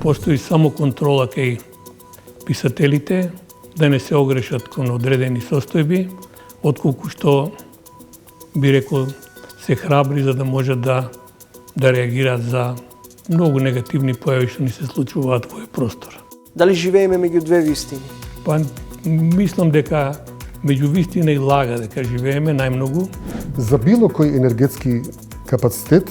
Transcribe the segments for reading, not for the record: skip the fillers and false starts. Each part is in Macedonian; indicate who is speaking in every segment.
Speaker 1: постои само контрола кај писателите, да не се огрешат кон одредени состојби, отколку што би рекол се храбри за да можат да реагираат за многу негативни појави што ни се случуваат во овој простор.
Speaker 2: Дали живееме меѓу две вистини?
Speaker 1: Па мислам дека меѓу вистина и лага дека живееме најмногу.
Speaker 3: За било кој енергетски капацитет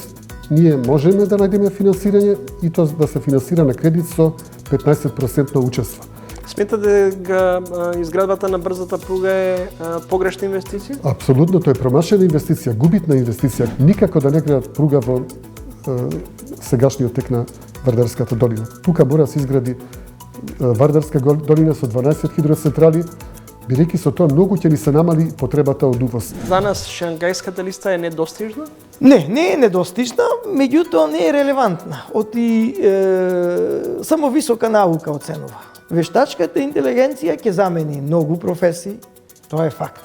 Speaker 3: ние можеме да најдеме финансирање и тоа да се финансира на кредит со 15% учество.
Speaker 2: Сметате дека изградбата на брзата пруга е погрешна инвестиција?
Speaker 3: Апсолутно, тоа е промашена инвестиција, губитна инвестиција. Никако да не градат пруга во сегашниот тек на Вардарската долина. Тука мора да се изгради Вардарска долина со 12 хидроцентрали, бидејќи со тоа многу ќе ни се намали потребата од увоз.
Speaker 2: За нас Шангајската листа е недостижна?
Speaker 4: Не е недостижна, меѓутоа не е релевантна. Само висока наука оценува. Вештачката интелигенција ќе замени многу професии, тоа е факт.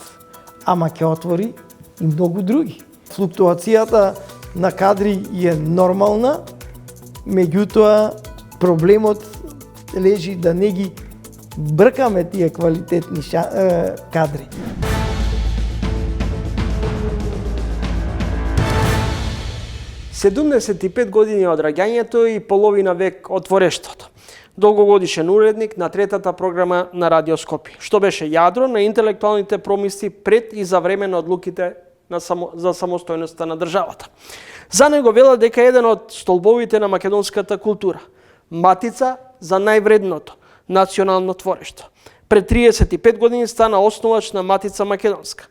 Speaker 4: Ама ќе отвори и многу други. Флуктуацијата на кадри е нормална, меѓутоа проблемот лежи да не ги бркаме тие квалитетни кадри.
Speaker 2: Седумдесет години од раѓањето и половина век од творештвото. Долгогодишен уредник на третата програма на Радио Скопје, што беше јадро на интелектуалните промисли пред и за време на одлуките за самостојноста на државата. За него велат дека еден од столбовите на македонската култура, матица за највредното национално творештво. Пред 35 години стана основач на Матица Македонска,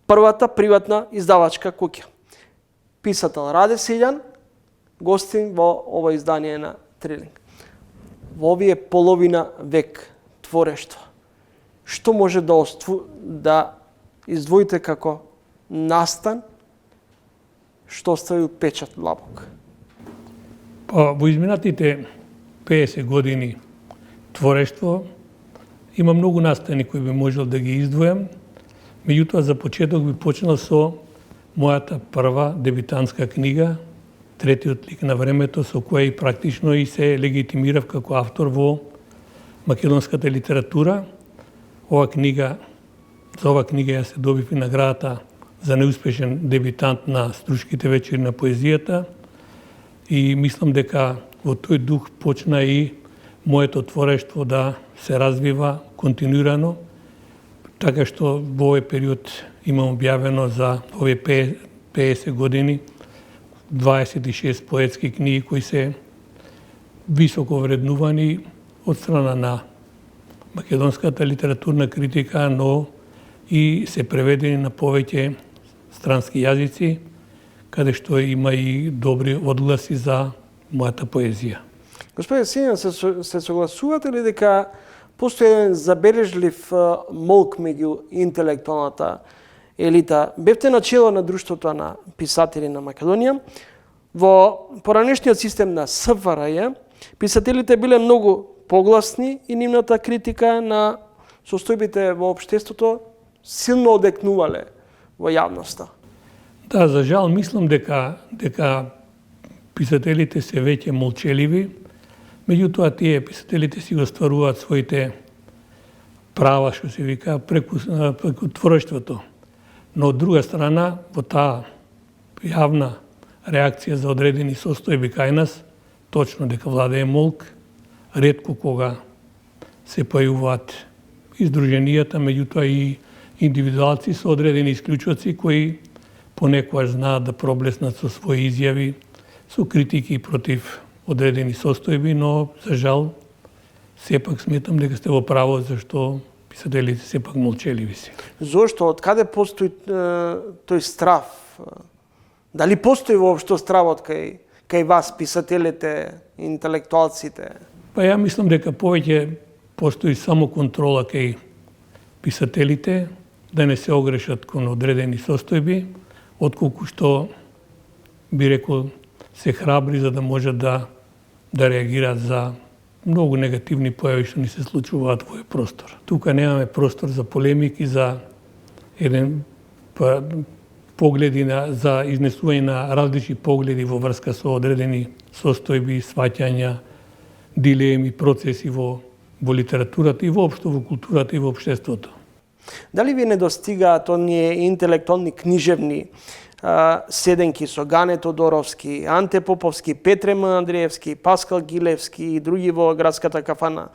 Speaker 2: првата приватна издавачка куќа. Писател Раде Силјан, гостин во ова издание на Трилинг. Во овие половина век творештво, што може да издвоите како настан што оставил печат длабок?
Speaker 1: Во изминатите 50 години творештво има многу настани кои би можел да ги издвојам, меѓутоа за почеток би почнал со мојата прва дебитантска книга, Третиот лик на времето, со која и практично и се легитимирав како автор во македонската литература. За ова книга ја се добив и наградата за неуспешен дебитант на Струшките вечери на поезијата и мислам дека во тој дух почна и моето творештво да се развива континуирано, така што во овој период имам објавено за овие 50 години 26 поетски книги кои се високо вреднувани од страна на македонската литературна критика, но и се преведени на повеќе странски јазици, каде што има и добри одгласи за мојата поезија.
Speaker 2: Господин Силјан, се согласувате ли дека постои еден забележлив молк меѓу интелектуалната елита? Бевте начело на Друштвото на писатели на Македонија. Во поранешниот систем на СФРЈ, писателите биле многу погласни и нивната критика на состојбите во општеството силно одекнувале во јавноста.
Speaker 1: Да, за жал, мислам дека писателите се веќе молчеливи, меѓутоа тие писателите си го стваруваат своите права, што се вика, преку творештвото. Но од друга страна, во таа јавна реакција за одредени состојби кај нас, точно дека владее молк, ретко кога се појавуваат издруженијата, меѓутоа и индивидуалци со одредени исклучоци кои понекогаш знаат да проблеснат со своји изјави, со критики против одредени состојби, но за жал сепак сметам дека сте во право зашто писателите сепак молчеливи се.
Speaker 2: Зошто? Од каде постои тој страв? Дали постои воопшто стравот кај вас, писателите, интелектуалците?
Speaker 1: Па ја мислам дека повеќе постои само контрола кај писателите, да не се огрешат кон одредени состојби, отколку што би рекол се храбри за да можат да реагираат за многу негативни појави што ни се случуваат во овој простор. Тука немаме простор за полемики, за еден погледи за изнесување на различни погледи во врска со одредени состојби, сваќања, дилеми, процеси во литературата и воопшто во културата и во општеството.
Speaker 2: Дали ви недостигаат оние интелектуални книжевни седенки со Гане Тодоровски, Анте Поповски, Петре М. Андреевски, Паскал Гилевски и други во градската кафана,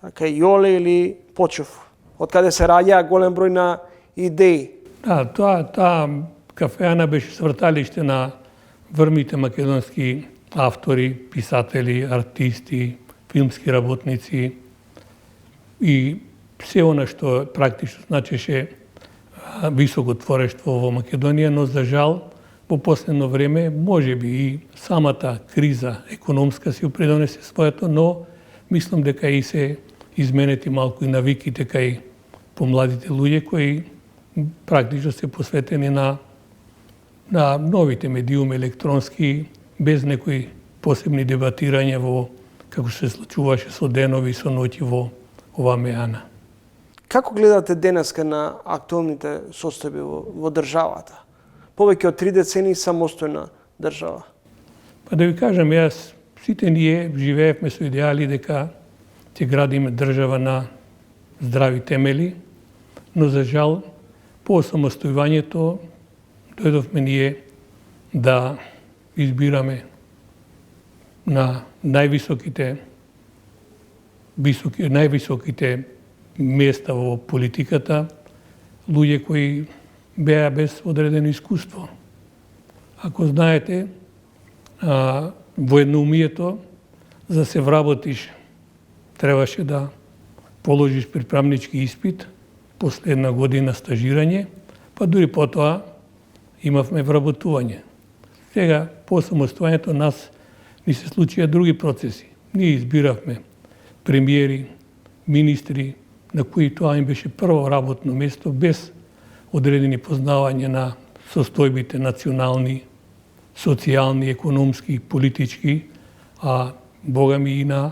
Speaker 2: кај Јоле или Почов, од каде се раѓа голем број на идеи?
Speaker 1: Да, таа кафеана беше сврталиште на врмите македонски автори, писатели, артисти, филмски работници и се она што практично значеше високо творештво во Македонија, но за жал во последно време можеби и самата криза економска си придонесе своето, но мислам дека и се изменети малку и навиките кај помладите луѓе кои практично се посветени на новите медиуми електронски, без некои посебни дебатирања во како се случуваше со денови и со ноќи во оваа меана.
Speaker 2: Како гледате денеска на актуелните состојби во државата? Повеќе од 3 децении самостојна држава.
Speaker 1: Па да ви кажам, јас сите ние живеевме со идеали дека ќе градиме држава на здрави темели, но за жал по самостојувањето дојдовме ние да избираме на највисоките места во политиката луѓе кои беа без одредено искуство. Ако знаете, во едноумието за се вработиш требаше да положиш приправнички испит, после една година стажирање, па дури потоа имавме вработување. Сега, по самостојањето нас ни се случија други процеси. Ние избиравме премиери, министри, на кои тоа им беше прво работно место, без одредени познавање на состојбите национални, социјални, економски, политички, а богами и на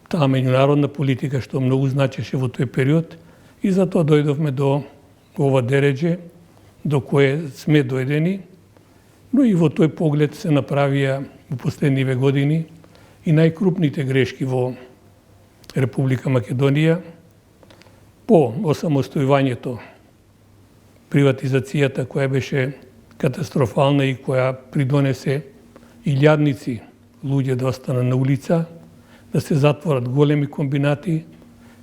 Speaker 1: таа меѓународна политика, што многу значеше во тој период, и затоа дојдовме до ова дередже, до кое сме дојдени, но и во тој поглед се направија во последниве години и најкрупните грешки во Република Македонија по осамостојувањето, приватизацијата која беше катастрофална и која придонесе илјадници луѓе да останат на улица, да се затворат големи комбинати,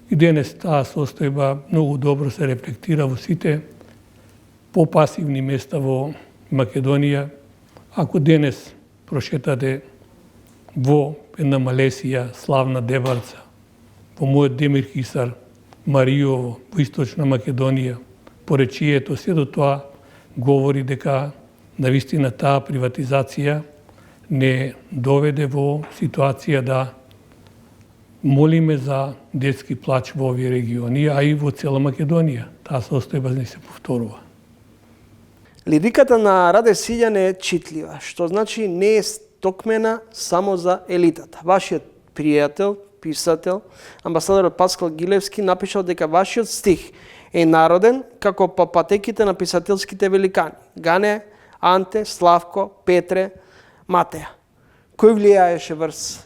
Speaker 1: и денес таа состојба многу добро се рефлектира во сите попасивни места во Македонија. Ако денес прошетате во една Малесија, славна Дебарца, во мојот Демир Хисар, Маријово, во Источна Македонија, поречието, се до тоа говори дека навистина таа приватизација не доведе во ситуација да молиме за детски плач во овие региони, а и во цела Македонија. Таа состојба не се повторува.
Speaker 2: Лириката на Раде Силјан е читлива, што значи не е стокмена само за елитата. Вашиот пријател, писател, амбасадорот Паскал Гилевски напишал дека вашиот стих е народен како по патеките на писателските великани Гане, Анте, Славко, Петре, Матеја. Кој влијаеше врз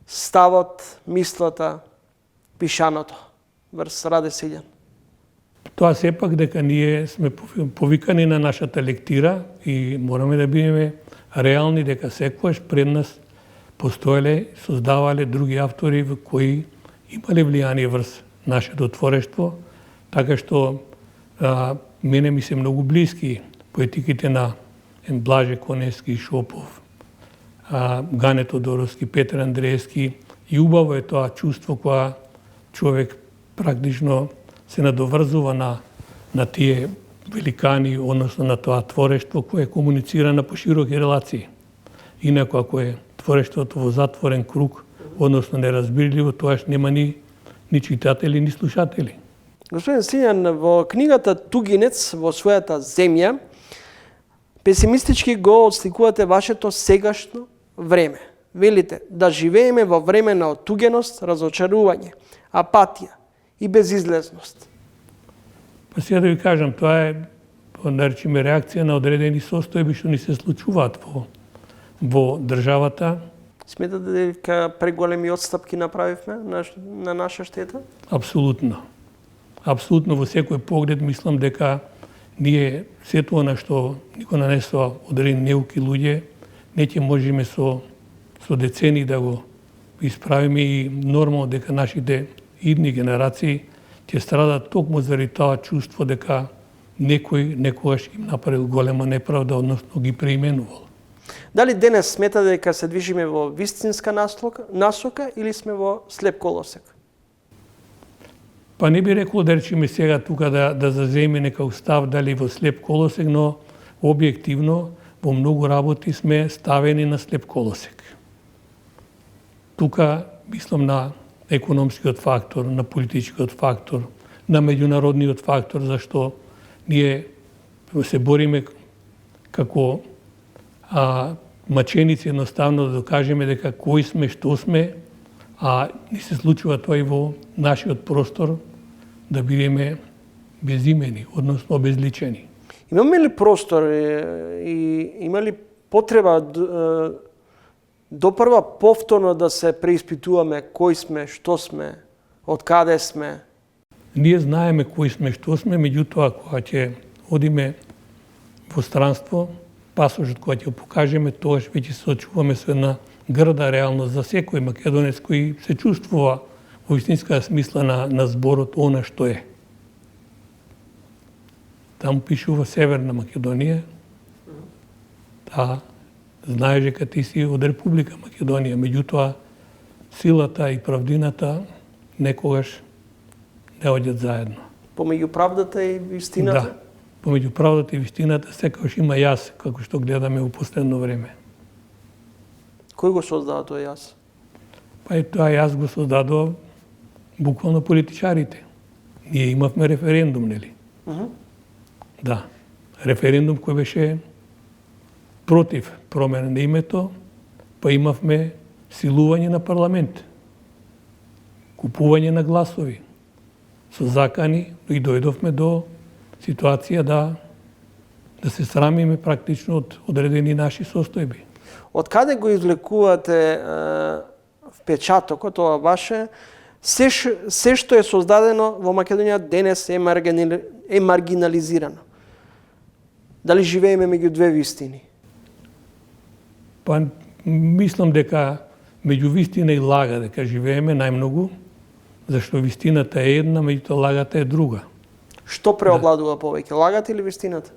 Speaker 2: ставот, мислата, пишаното врз Раде Силјан?
Speaker 1: Тоа сепак дека ние сме повикани на нашата лектира и мораме да бидеме реални дека секојаш пред нас постоеле, создавале други автори кои имале влијание врз нашето творештво, така што мене ми се многу блиски поетиките на Блаже Коневски, Шопов, Гане Тодоровски, Петар Андреевски, и убаво е тоа чувство кога човек практично се надоврзува на тие великани, односно на тоа творештво кое комуницира на пошироки релации. Инако ако е творештвото во затворен круг, односно неразбирливо, тоаш нема ни читатели, ни слушатели.
Speaker 2: Господин Силјан, во книгата Тугинец во својата земја, песимистички го отсликувате вашето сегашно време. Велите да живееме во време на отугеност, разочарување, апатија и безизлезност.
Speaker 1: Па сега да ви кажам, тоа е, наречиме, реакција на одредени состојби што ни се случуваат во државата.
Speaker 2: Сметате дека преголеми отстапки направивме на наша штета?
Speaker 1: Апсолутно. Апсолутно во секој поглед мислам дека ние се тоа на што никој нанесува одредени неуки луѓе, не ќе можеме со децени да го исправиме и нормално дека нашите идни генерации ќе страдат токму заради тоа чувство дека некој некогаш им направил голема неправда, односно ги преименувал.
Speaker 2: Дали денес сметате дека се движиме во вистинска насока или сме во слеп колосек?
Speaker 1: Па не би рекол да речеме сега тука да заземе некој став дали во слеп колосек, но објективно во многу работи сме ставени на слеп колосек. Тука мислам на економскиот фактор, на политичкиот фактор, на меѓународниот фактор, зашто ние се бориме како маченици едноставно да докажеме дека кои сме, што сме, а ни се случува тоа и во нашиот простор да бидеме безимени, односно обезличени.
Speaker 2: Имаме ли простор и има ли потреба допрва повторно да се преиспитуваме кои сме, што сме, од каде сме?
Speaker 1: Ние знаеме кои сме, што сме, меѓутоа кога ќе одиме во странство, пасожот кога ќе го покажеме, тогаш веќе се очуваме со една грда реалност за секој македонец кој се чувствува во истинска смисла на зборот она што е. Таму пишува Северна Македонија, знаеш дека ти си од Република Македонија, меѓутоа силата и правдината некогаш не одјат заедно.
Speaker 2: Помеѓу правдата и вистината?
Speaker 1: Да, помеѓу правдата и вистината секогаш има јас, како што гледаме во последно време.
Speaker 2: Кој го создава тој јас?
Speaker 1: Па и тоа јас го создадов буквално политичарите. Ние имавме референдум, нели? Да, референдум кој беше против промена на името, па имавме силување на парламент, купување на гласови, со закани и дојдовме до ситуација да се срамиме практично од одредени наши состојби.
Speaker 2: Од каде го извлекувате впечатокот, ова ваше, се што е создадено во Македонија денес е маргинализирано? Дали живееме меѓу две вистини?
Speaker 1: Па мислам дека меѓу вистина и лага дека живееме најмногу, зашто вистината е една, меѓутоа лагата е друга.
Speaker 2: Што преобладува повеќе, лагата или вистината?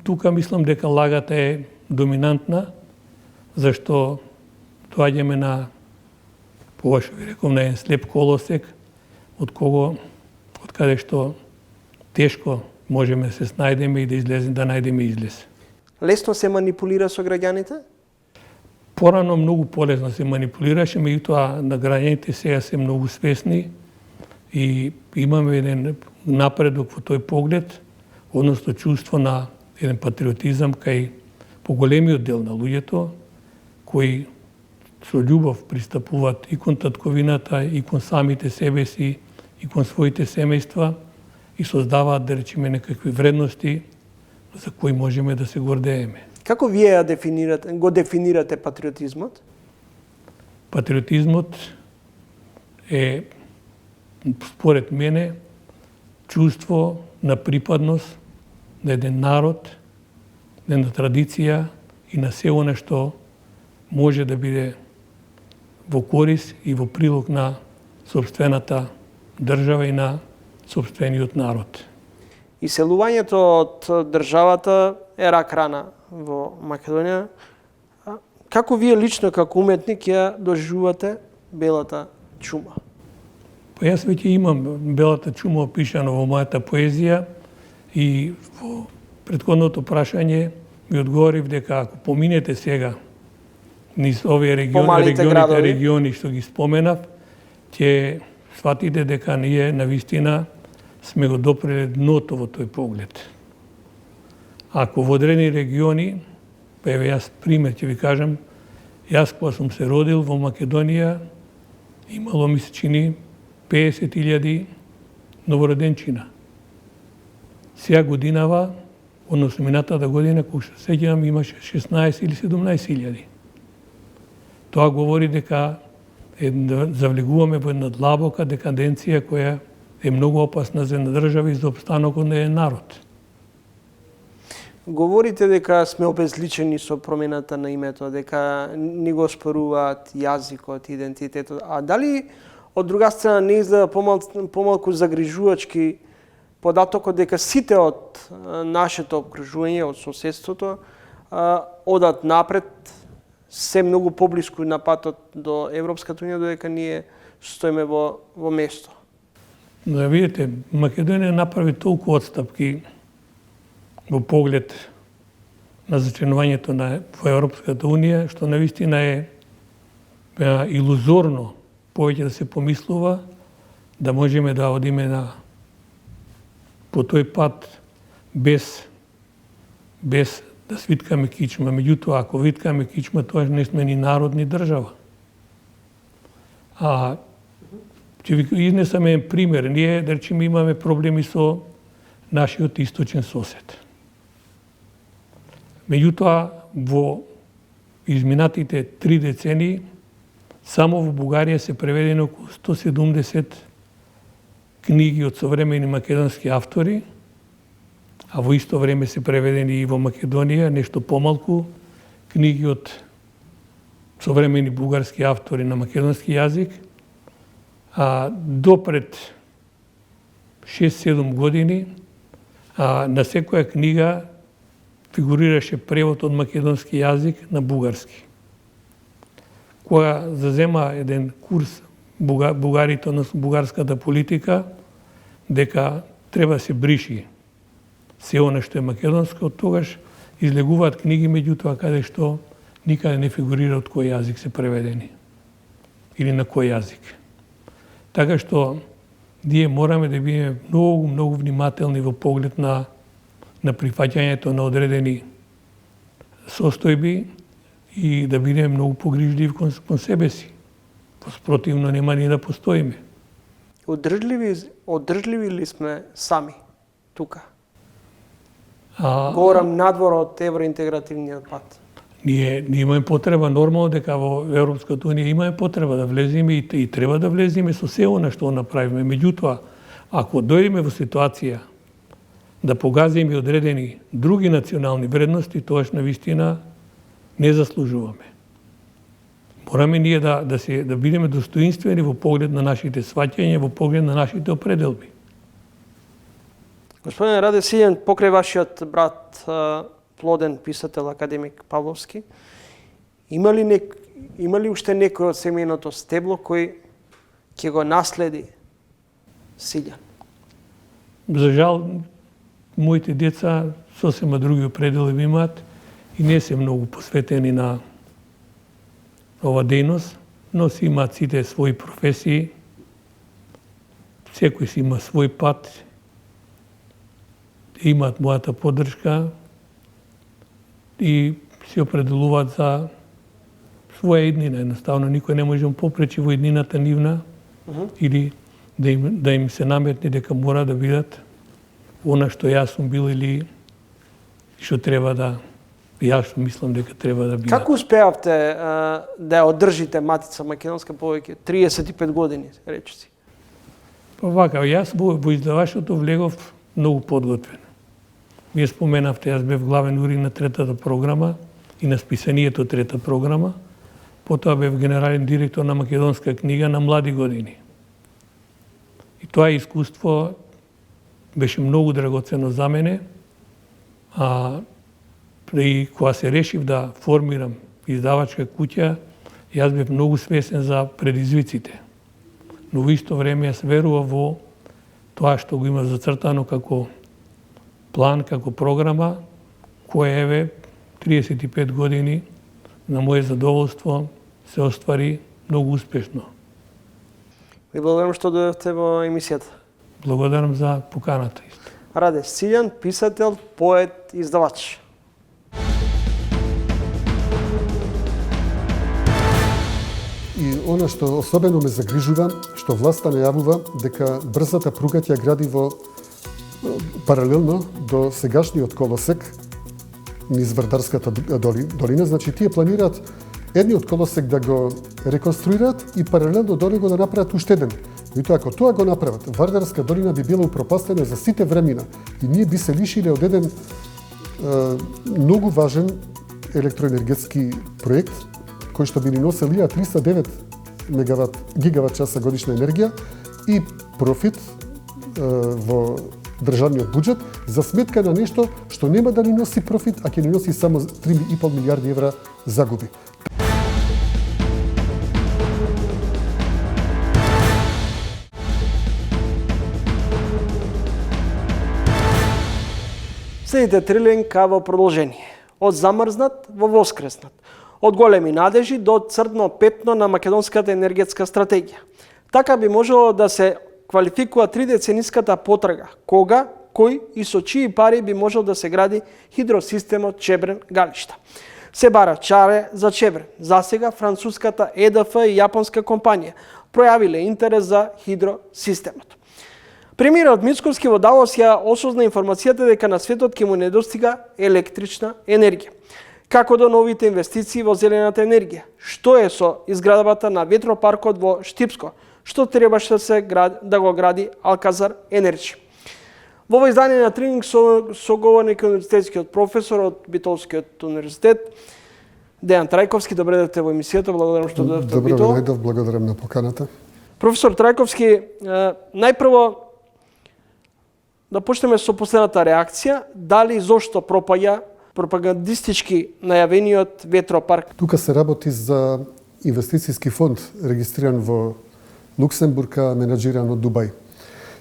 Speaker 1: Тука мислам дека лагата е доминантна, зашто доаѓаме на, што ви реком, на еден слеп колосек, од каде што тешко можеме да се снајдеме и да најдеме излез.
Speaker 2: Лесно се манипулира со граѓаните?
Speaker 1: Порано многу полесно се манипулираше, меѓутоа на граѓаните сега се многу свесни и имаме еден напредок во тој поглед, односно чувство на еден патриотизам кај поголемиот дел на луѓето, кои со љубов пристапуваат и кон татковината, и кон самите себе си, и кон своите семејства и создаваат, да речеме, некакви вредности за кои можеме да се гордееме.
Speaker 2: Како вие го дефинирате патриотизмот?
Speaker 1: Патриотизмот е, според мене, чувство на припадност на еден народ, на една традиција и на се она што може да биде во корис и во прилог на сопствената држава и на сопствениот народ.
Speaker 2: Иселувањето од државата е рак рана во Македонија. Како вие лично, како уметник, ја доживувате белата чума?
Speaker 1: Па јас веќе имам белата чума опишано во мојата поезија и во претходното прашање ми одговорив дека ако поминете сега низ овие региони што ги споменав, ќе сватите дека ние навистина сме го допреле дното во тој поглед. Ако во одредени региони, па еве јас пример ќе ви кажам, јас кога сум се родил во Македонија, имало ми се чини 50.000 новороденчина. Сега односно минатата година, кога се сеќавам, имаше 16 или 17.000. Тоа говори дека завлегуваме во една длабока декаденција која е многу опасна за една држава и за опстанокот на еден народ.
Speaker 2: Говорите дека сме обезличени со промената на името, дека ни го споруваат јазикот, идентитетот. А дали од друга страна не изгледа помалку загрижувачки податокот дека сите од нашето окружување, од соседството, одат напред, се многу поблиску на патот до Европската унија, додека ние стоиме во место?
Speaker 1: Да видите, Македонија направи толку отстапки во поглед на зачленувањето во Европската унија, што навистина е илузорно повеќе да се помислува да можеме да одиме по тој пат без да свиткаме кичма. Меѓутоа, ако виткаме кичма, тоа не сме ни народ, ни држава. Ќе ви изнесам еден пример. Ние, да речеме, имаме проблеми со нашиот источен сосед. Меѓутоа, во изминатите 3 децении, само во Бугарија се преведени околу 170 книги од современи македонски автори, а во исто време се преведени и во Македонија нешто помалку книги од современи бугарски автори на македонски јазик. Допред 6-7 години на секоја книга фигурираше превод од македонски јазик на бугарски. Кога зазема еден курс бугарите, односно бугарската политика, дека треба се бриши се она што е македонско, од тогаш излегуваат книги, меѓутоа каде што никаде не фигурира од кој јазик се преведени или на кој јазик. Така што ние мораме да бидеме многу внимателни во поглед на прифаќањето на одредени состојби и да бидеме многу погрижливи кон себе си. Спротивно нема ни да постоиме.
Speaker 2: Одржливи ли сме сами тука? Говорам надвор од евроинтегративниот пат.
Speaker 1: Ние имаме потреба, нормално дека во Европската унија имаме потреба да влеземе и треба да влеземе со се она што направиме. Меѓутоа, ако дојдеме во ситуација да погазиме одредени други национални вредности, тоаш навистина не заслужуваме. Мораме ние да бидеме достоинствени во поглед на нашите сваќања, во поглед на нашите определби.
Speaker 2: Господине Раде Силјан, покрај вашиот брат, плоден писател, академик Павловски, има ли уште некој од семејното стебло кој ќе го наследи Силјан?
Speaker 1: За жал, моите деца сосема други определби имаат и не се многу посветени на ова дејност, но си имаат сите своји професии, секој си има свој пат, имаат мојата поддршка и се определуваат за своја иднина. Едноставно, никој не може да попречи во иднината нивна или да им се наметне дека мора да бидат она што јас сум бил или што треба да јас мислам дека треба да бидат.
Speaker 2: Како успеавте да ја одржите Матица Македонска повеќе 35 години, речиси?
Speaker 1: Вака, јас во издаваштвото влегов многу подготвен. Вие споменавте, јас бев главен уредник на третата програма и на списанието трета програма. Потоа бев генерален директор на Македонска книга на млади години. И тоа искуство беше многу драгоцено за мене. И кога се решив да формирам издавачка куќа, јас бев многу свесен за предизвиците. Но во исто време јас верував во тоа што го има зацртано како план, како програма, која еве 35 години на моје задоволство се оствари многу успешно.
Speaker 2: Ви благодарам што дојдовте во емисијата.
Speaker 1: Благодарам за поканата.
Speaker 2: Раде Силјан, писател, поет, издавач.
Speaker 3: И она што особено ме загрижува, што власта најавува дека брзата пруга ќе гради паралелно до сегашниот колосек низ Вардарската долина. Значи, тие планираат едниот колосек да го реконструираат и паралелно до него да направат уште еден. Меѓутоа, ако тоа го направат, Вардарска долина би била упропастена за сите времена и ние би се лишиле од еден многу важен електроенергетски проект кој што би ни носел 1309 гигават часа годишна енергија и профит во државниот буџет за сметка на нешто што нема да ни носи профит, а ќе ни носи само 3,5 милиарди евра загуби.
Speaker 2: Следите трилинка во продолжение. Од замрзнат во воскреснат. Од големи надежи до црно петно на македонската енергетска стратегија. Така би можело да се квалификува 3-децениската потрага, кога, кој и со чии пари би можел да се гради хидросистемот Чебрен-Галишта. Се бара чаре за Чебрен. Засега француската ЕДФ и јапонска компанија пројавиле интерес за хидросистемот. Премиерот Мицковски во Давос ја осозна информацијата дека на светот ќе му недостига електрична енергија. Како до новите инвестиции во зелената енергија? Што е со изградбата на ветропаркот во Штипско? Што требаше да го гради Алказар Енерджи? Во ово издание на тренинг соговорник универзитетскиот професор од Битолскиот универзитет Дејан Трајковски. Добре дојдовте во емисијата. Благодарам што дојдовте во Битол.
Speaker 3: Добре дојдов, благодарам на поканата.
Speaker 2: Професор Трајковски, најпрво да почнеме со последната реакција, дали зошто пропаѓа пропагандистички најавениот ветропарк?
Speaker 3: Тука се работи за инвестицијски фонд регистриран во Луксембург, менаџиран од Дубај.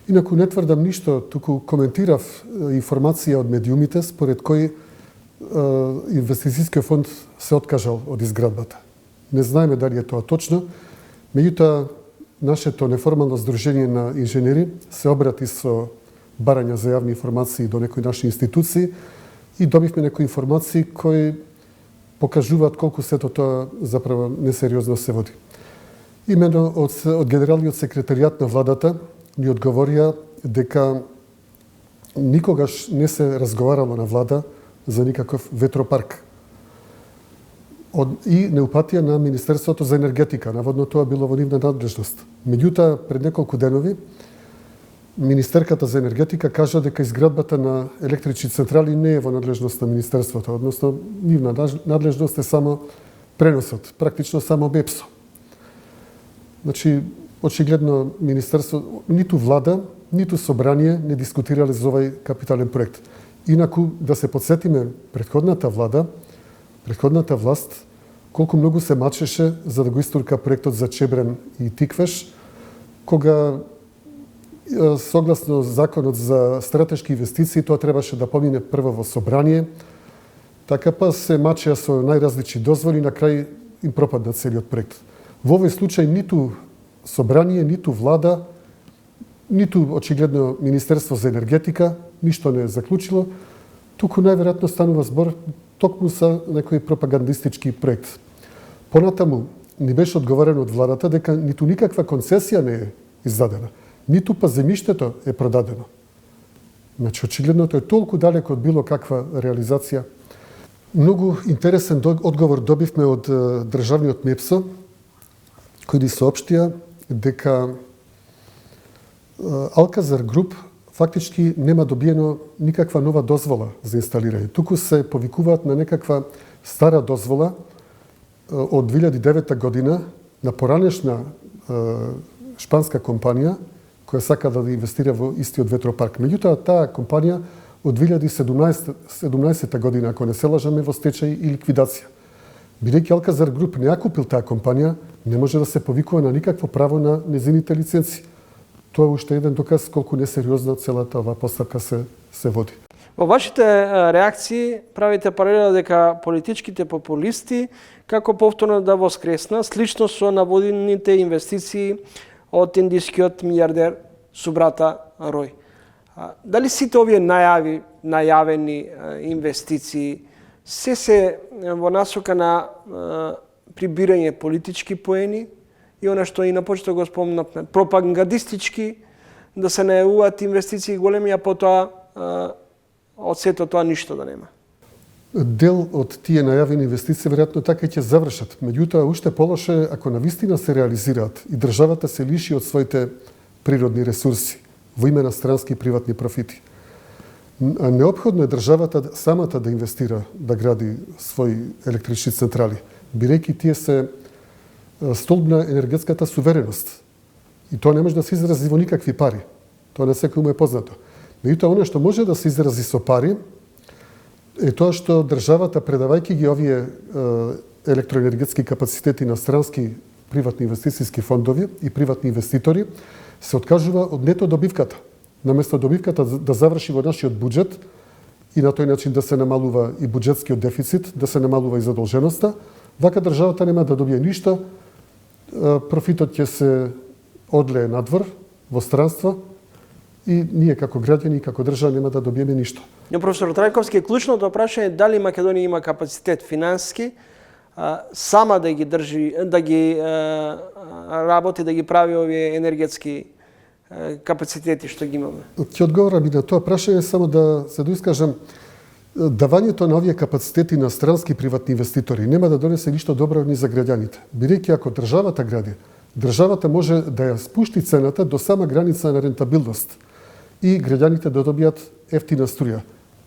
Speaker 3: Инаку не тврдам ништо, туку коментирав информација од медиумите според кој инвестицијскиот фонд се откажал од изградбата. Не знаеме дали е тоа точно, меѓутоа нашето неформално здружение на инженери се обрати со барања за јавни информации до некои наши институции и добивме некои информации кои покажуваат колку сето тоа заправо несериозно се води. Именно од генералниот секретаријат на владата ни одговорија дека никогаш не се разговарало на влада за никаков ветропарк. И не упатија на Министерството за енергетика. Наводно тоа било во нивна надлежност. Меѓутоа, пред неколку денови, Министерката за енергетика кажа дека изградбата на електрични централи не е во надлежност на Министерството, односно нивна надлежност е само преносот, практично само БЕПСО. Значи, очигледно Министерство, ниту влада, ниту собрание не дискутирале за овај капитален проект. Инаку, да се подсетиме претходната влада, претходната власт, колку многу се мачеше за да го истурка проектот за Чебрен и Тиквеш, кога согласно законот за стратешки инвестиции, тоа требаше да помине прво во собрание, така па се мачеа со најразлични дозволи, на крај им пропадна целиот проект. Во овој случај ниту собрание, ниту влада, ниту очигледно Министерство за енергетика ништо не е заклучило, туку најверојатно станува збор токму за некој пропагандистички проект. Понатаму ни беше одговорено од владата дека ниту никаква концесија не е издадена, ниту па земјиштето е продадено. Значи, очигледно тоа е толку далеко од било каква реализација. Многу интересен одговор добивме од државниот МЕПСО, кој ни соопштија дека Алказар Груп фактички нема добиено никаква нова дозвола за инсталирање. Туку се повикуваат на некаква стара дозвола од 2009 година на поранешна шпанска компанија која сака да инвестира во истиот ветропарк. Меѓутоа, таа компанија од 2017 година, ако не се лажаме, во стечај и ликвидација. Бидејќи Алказар Груп не ја купил таа компанија, не може да се повикува на никакво право на незините лиценци. Тоа е уште еден доказ колку несериозно целата оваа постапка се води.
Speaker 2: Во вашите реакции правите паралела дека политичките популисти како повторно да воскресна, слично со наводените инвестиции од индискиот милиардер Субрата Рој. Дали сите овие најавени инвестиции се во насока на прибирање политички поени и она што и на почеток го спомнавме, пропагандистички да се најавуваат инвестиции големи, а потоа од сето тоа ништо да нема?
Speaker 3: Дел од тие најавени инвестиции веројатно така ќе завршат. Меѓутоа, уште полоше е ако навистина се реализираат и државата се лиши од своите природни ресурси во име на странски приватни профити. Неопходно е државата самата да инвестира, да гради своји електрични централи, бидејќи тие се столб на енергетската сувереност. И тоа не може да се изрази во никакви пари. Тоа на секој му е познато. Меѓутоа, оно што може да се изрази со пари е тоа што државата, предавајќи ги овие електроенергетски капацитети на странски приватни инвестицијски фондови и приватни инвеститори, се откажува од нето добивката. Наместо добивката да заврши во нашиот буџет и на тој начин да се намалува и буџетскиот дефицит, да се намалува и задолженоста, вака државата нема да добие ништо, профитот ќе се одлее надвор, во странство, и ние како граѓани и како држава нема да добиеме ништо.
Speaker 2: Но професор Трајковски, клучното прашање е дали Македонија има капацитет финански сама да ги држи, да ги работи, да ги прави овие енергетски капацитети што ги имаме.
Speaker 3: Ќе одговорам и на тоа прашање, само да се доискажам. Давањето на овие капацитети на странски приватни инвеститори нема да донесе ништо добро ни за граѓаните. Бидејќи ако државата гради, државата може да ја спушти цената до сама граница на рентабилност и граѓаните да добијат ефтина струја.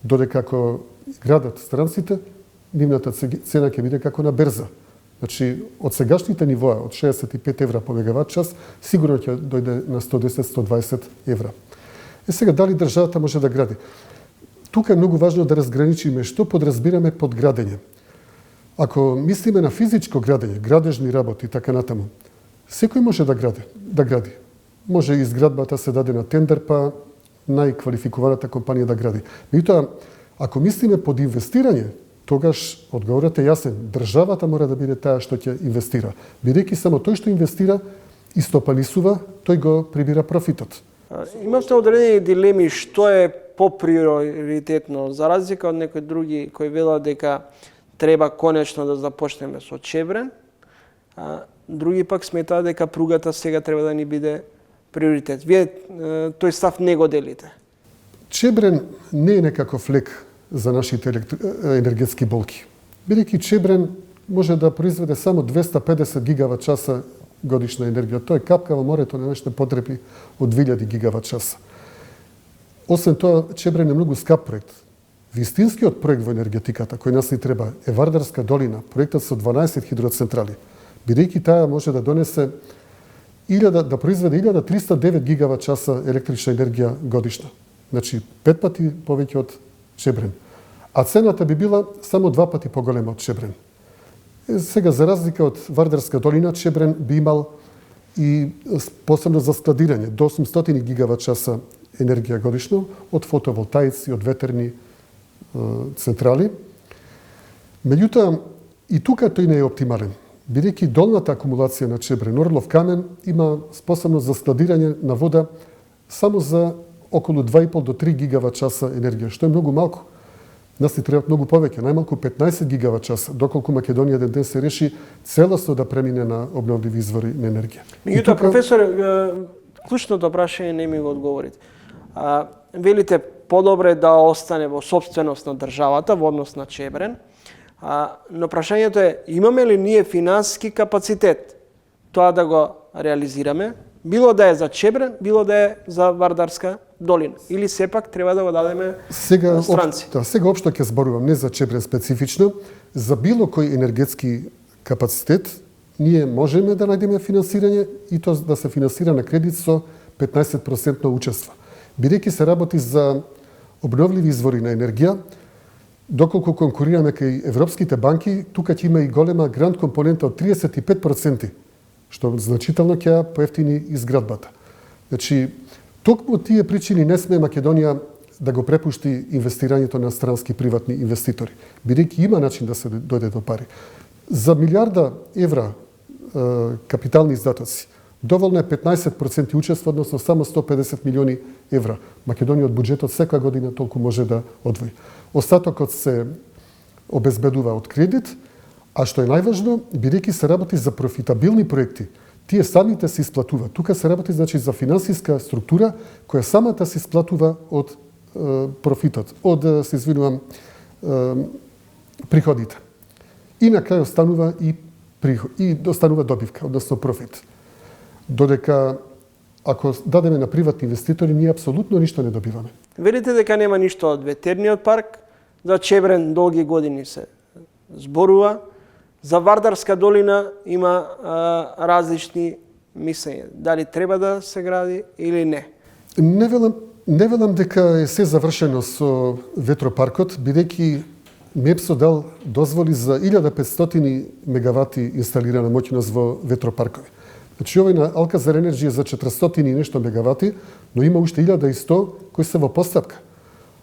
Speaker 3: Додека ако градат странците, нивната цена ќе биде како на берза. Значи, од сегашните нивоа, од 65 евра по мегават час, сигурно ќе дојде на 110-120 евра. Сега, дали државата може да гради? Тука е многу важно да разграничиме што подразбираме под градење. Ако мислиме на физичко градење, градежни работи и така натаму, секој може да гради. Може и изградбата се даде на тендер, па најквалификуваната компанија да гради. Меѓутоа, ако мислиме под инвестирање, тогаш одговорот е јасен. Државата мора да биде таа што ќе инвестира. Бидејќи само тој што инвестира и стопанисува, тој го прибира профитот.
Speaker 2: Имавте одредени дилеми што е поприоритетно, за разлика од некои други кои велат дека треба конечно да започнеме со Чебрен, други пак сметаат дека пругата сега треба да ни биде приоритет. Вие тој став не го делите.
Speaker 3: Чебрен не е некаков лек за нашите енергетски болки. Бидејќи Чебрен може да произведе само 250 гигават часа годишна енергија. Тоа е капка во морето на нашите потреби од 2000 гигават часа. Освен тоа, Чебрен е многу скап проект. Вистинскиот проект во енергетиката кој нас ни треба е Вардарска долина, проектот со 12 хидроцентрали. Бидејќи таа може да донесе да произведе 1309 гигават часа електрична енергија годишно. Значи 5 пати повеќе од Чебрен. А цената би била само 2 пати поголема од Чебрен. Сега, за разлика од Вардарска долина, Чебрен би имал и посебно за складирање до 800 гигават часа енергија годишно од фотоволтаици, од ветерни централи. Меѓутоа, и тука тој не е оптимален, бидејќи долната акумулација на Чебрен, Орлов камен, има способност за складирање на вода само за околу 2,5 до 3 гигават часа енергија, што е многу малку. Нас ни требаат многу повеќе, најмалку 15 гигават часа, доколку Македонија еден ден се реши целосно да премине на обновливи извори на енергија.
Speaker 2: Меѓутоа, професор, клучното прашање не ми го одговорите. Велите подобре да остане во сопственост на државата во однос на Чебрен, но прашањето е, имаме ли ние финански капацитет тоа да го реализираме, било да е за Чебрен, било да е за Вардарска долина, или сепак треба да го дадеме на странци?
Speaker 3: Сега општо ќе зборувам, не за Чебрен специфично, за било кој енергетски капацитет, ние можеме да најдеме финансирање и тоа да се финансира на кредит со 15% учество. Бидејќи се работи за обновливи извори на енергија, доколку конкурираме кај европските банки, тука ќе има и голема грант компонента од 35%, што значително ќе поевтини изградбата. Значи, токму тие причини не сме Македонија да го препушти инвестирањето на странски приватни инвеститори, бидејќи има начин да се дојде до пари. За милиарда евра капитални издатоци, доволно е 15% учество, односно само 150 милиони евра. Македонија од буџетот секоја година толку може да одвои. Остатокот се обезбедува од кредит, а што е најважно, бидејќи се работи за профитабилни проекти, тие самите се исплатува. Тука се работи значи за финансиска структура која самата се исплатува од профитот, од приходите. И на крај останува останува добивка, односно профит. Додека ако дадеме на приватни инвеститори, ние апсолутно ништо не добиваме.
Speaker 2: Велите дека нема ништо од ветерниот парк, за Чебрен долги години се зборува, за Вардарска долина има различни мислења. Дали треба да се гради или не?
Speaker 3: Не велам дека е се завршено со ветропаркот, бидејќи МЕПСО дал дозволи за 1500 мегавати инсталирана моќност во ветропаркови. Значи, овој на Алказар Енерджи е за 400 и нешто мегавати, но има уште 1100 кои се во постапка.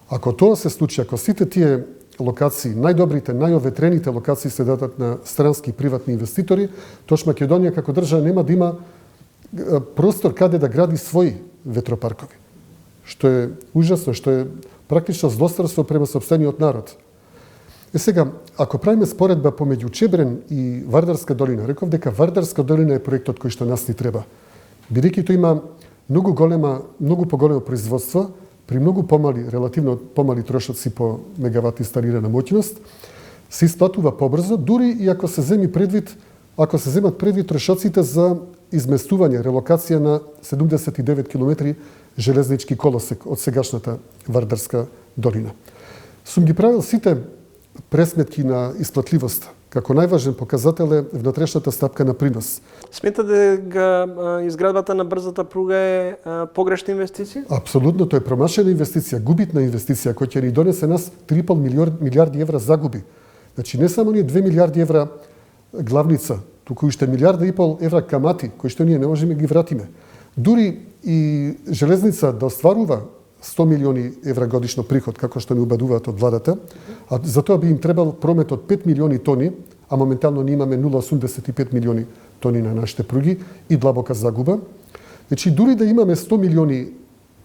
Speaker 3: Ако тоа се случи, ако сите тие локации, најдобрите, најоветрените локации се дадат на странски приватни инвеститори, тоаш Македонија како држава нема да има простор каде да гради своји ветропаркови. Што е ужасно, што е практично злосторство према сопствениот народ. Сега, ако правиме споредба помеѓу Чебрен и Вардарска долина, реков дека Вардарска долина е проектот кој што нас ни треба. Бидејќи тоа има многу поголемо производство, при многу релативно помали трошоци по мегават инсталирана моќност, се исплатува побрзо, дури и ако се земат предвид трошоците за изместување, релокација на 79 км железнички колосек од сегашната Вардарска долина. Сум ги правил сите пресметки на исплатливост. Како најважен показател е внатрешната стапка на принос.
Speaker 2: Сметате дека изградбата на брзата пруга е погрешна инвестиција?
Speaker 3: Апсолутно, тоа е промашена инвестиција, губитна инвестиција, која ќе ни донесе нас 3,5 милиарди евра загуби. Значи, не само ние 2 милиарди евра главница, туку уште 1,5 милиарда евра камати, кои што ние не можеме ги вратиме. Дури и железница да остварува 100 милиони евра годишно приход, како што ни убедуваат од владата, а за тоа би им требал промет од 5 милиони тони, а моментално ние имаме 0,85 милиони тони на нашите пруги и длабока загуба. Значи, дури да имаме 100 милиони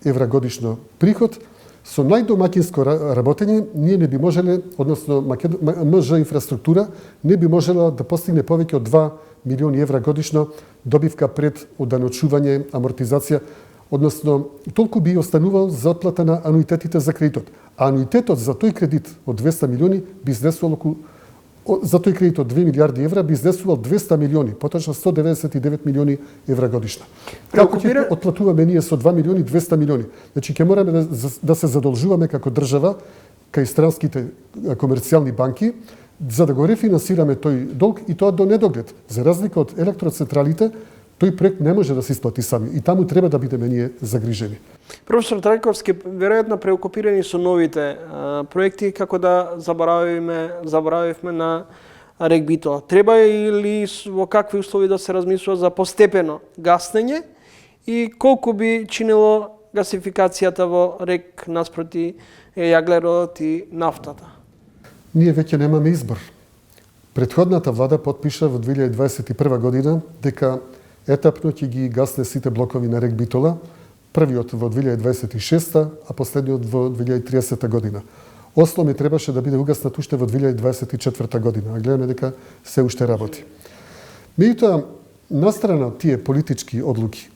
Speaker 3: евра годишно приход, со најдомаќинско работење, ние не би можеле, односно МЖ инфраструктура, не би можела да постигне повеќе од 2 милиони евра годишно добивка пред оданочување, амортизација, односно толку би останувал за отплата на ануитетите за кредитот. А ануитетот за тој кредит од 200 милиони би изнесувал за тој кредит од 2 милиарди евра би изнесувал 200 милиони, поточно 199 милиони евра годишно. Како ќе отплатуваме ние со 2 милиони 200 милиони? Значи ќе мораме да се задолжуваме како држава кај странските комерцијални банки за да го рефинансираме тој долг и тоа до недоглед. За разлика од електроцентралите, тој проект не може да се исплати сами и таму треба да бидеме ние загрижени.
Speaker 2: Професор Трајковски, веројатно преокупирани со новите проекти, како да заборавивме на рек Битола. Треба или во какви услови да се размислува за постепено гаснење и колку би чинило гасификацијата во рек наспроти јаглеродот и нафтата?
Speaker 3: Ние веќе немаме избор. Претходната влада потпиша во 2021 година дека етапно ќе ги гасне сите блокови на рек Битола, првиот во 2026, а последниот во 2030 година. Осломи требаше да биде угаснат уште во 2024 година, а гледаме дека се уште работи. Меѓутоа, настрана тие политички одлуки,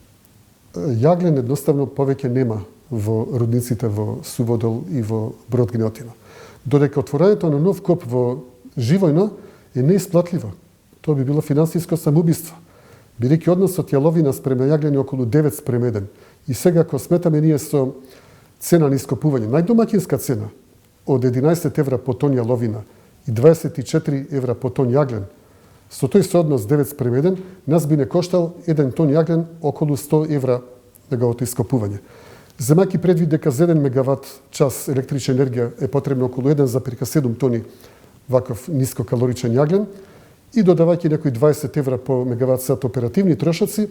Speaker 3: јаглен едноставно повеќе нема во рудниците во Суводол и во Бродгинотино. Додека отворањето на нов коп во Живојно е неисплатливо. Тоа би било финансиско самоубиство. Бидејќи односот јаловина спрема јаглен е околу 9:1. И сега, ако сметаме ние со цена на ископување, најдомаќинска цена од 11 евра по тон јаловина и 24 евра по тон јаглен, со тој сооднос 9:1, нас би не коштал 1 тон јаглен околу 100 евра неговото ископување. Земајќи предвид дека за 1 мегават час електрична енергија е потребно околу 1,7 тони ваков нискокалоричен јаглен, и додавајќи некои 20 евра по мегават сат оперативни трошоци,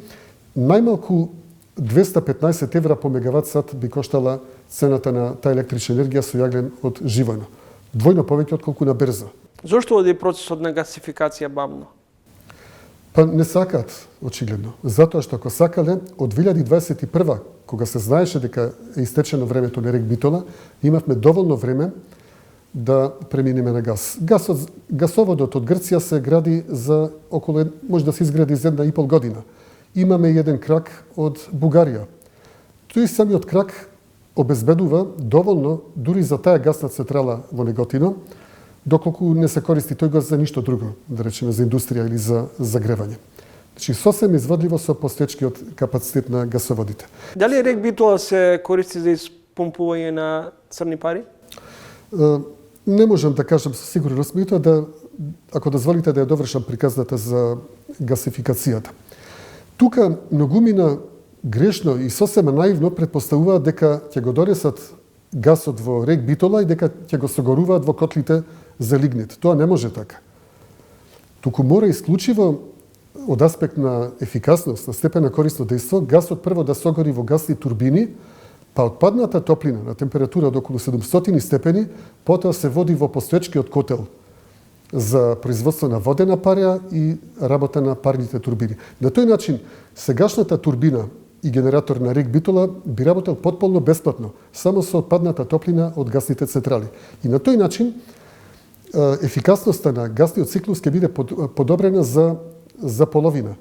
Speaker 3: најмалку 215 евра по мегават сат би коштала цената на таа електрична енергија со јаглен од Живојно. Двојно повеќе отколку на берза.
Speaker 2: Зошто оди процесот на гасификација бавно?
Speaker 3: Па не сакаат, очигледно. Затоа што ако сакале, од 2021, кога се знаеше дека е истечено времето на рек Битола, имавме доволно време да преминеме на газ. Гасоводот од Грција се гради за околу, може да се изгради за 1,5 година. Имаме еден крак од Бугарија. Тој самиот крак обезбедува доволно, дури за таа гасна централа во Неготино, доколку не се користи тој газ за ништо друго, да речеме за индустрија или за загревање. Значи, сосем изводливо со постоечкиот капацитет на гасоводите.
Speaker 2: Дали рек Битола се користи за испомпување на црни пари?
Speaker 3: Не можам да кажам со сигурност, меѓутоа ако дозволите да ја довршам приказната за гасификацијата. Тука многумина грешно и сосема наивно предпоставуваат дека ќе го донесат гасот во рек Битола и дека ќе го согоруваат во котлите за лигнит. Тоа не може така. Туку мора исклучиво од аспект на ефикасност, на степен на корисно дејство, гасот прво да согори во гасни турбини, па отпадната топлина на температура од околу 700 степени, потоа се води во постоечкиот котел за производство на водена парја и работа на парните турбини. На тој начин, сегашната турбина и генератор на рек Битола би работел потполно бесплатно, само со отпадната топлина од гасните централи. И на тој начин, ефикасноста на гасниот циклус ќе биде подобрена за половина.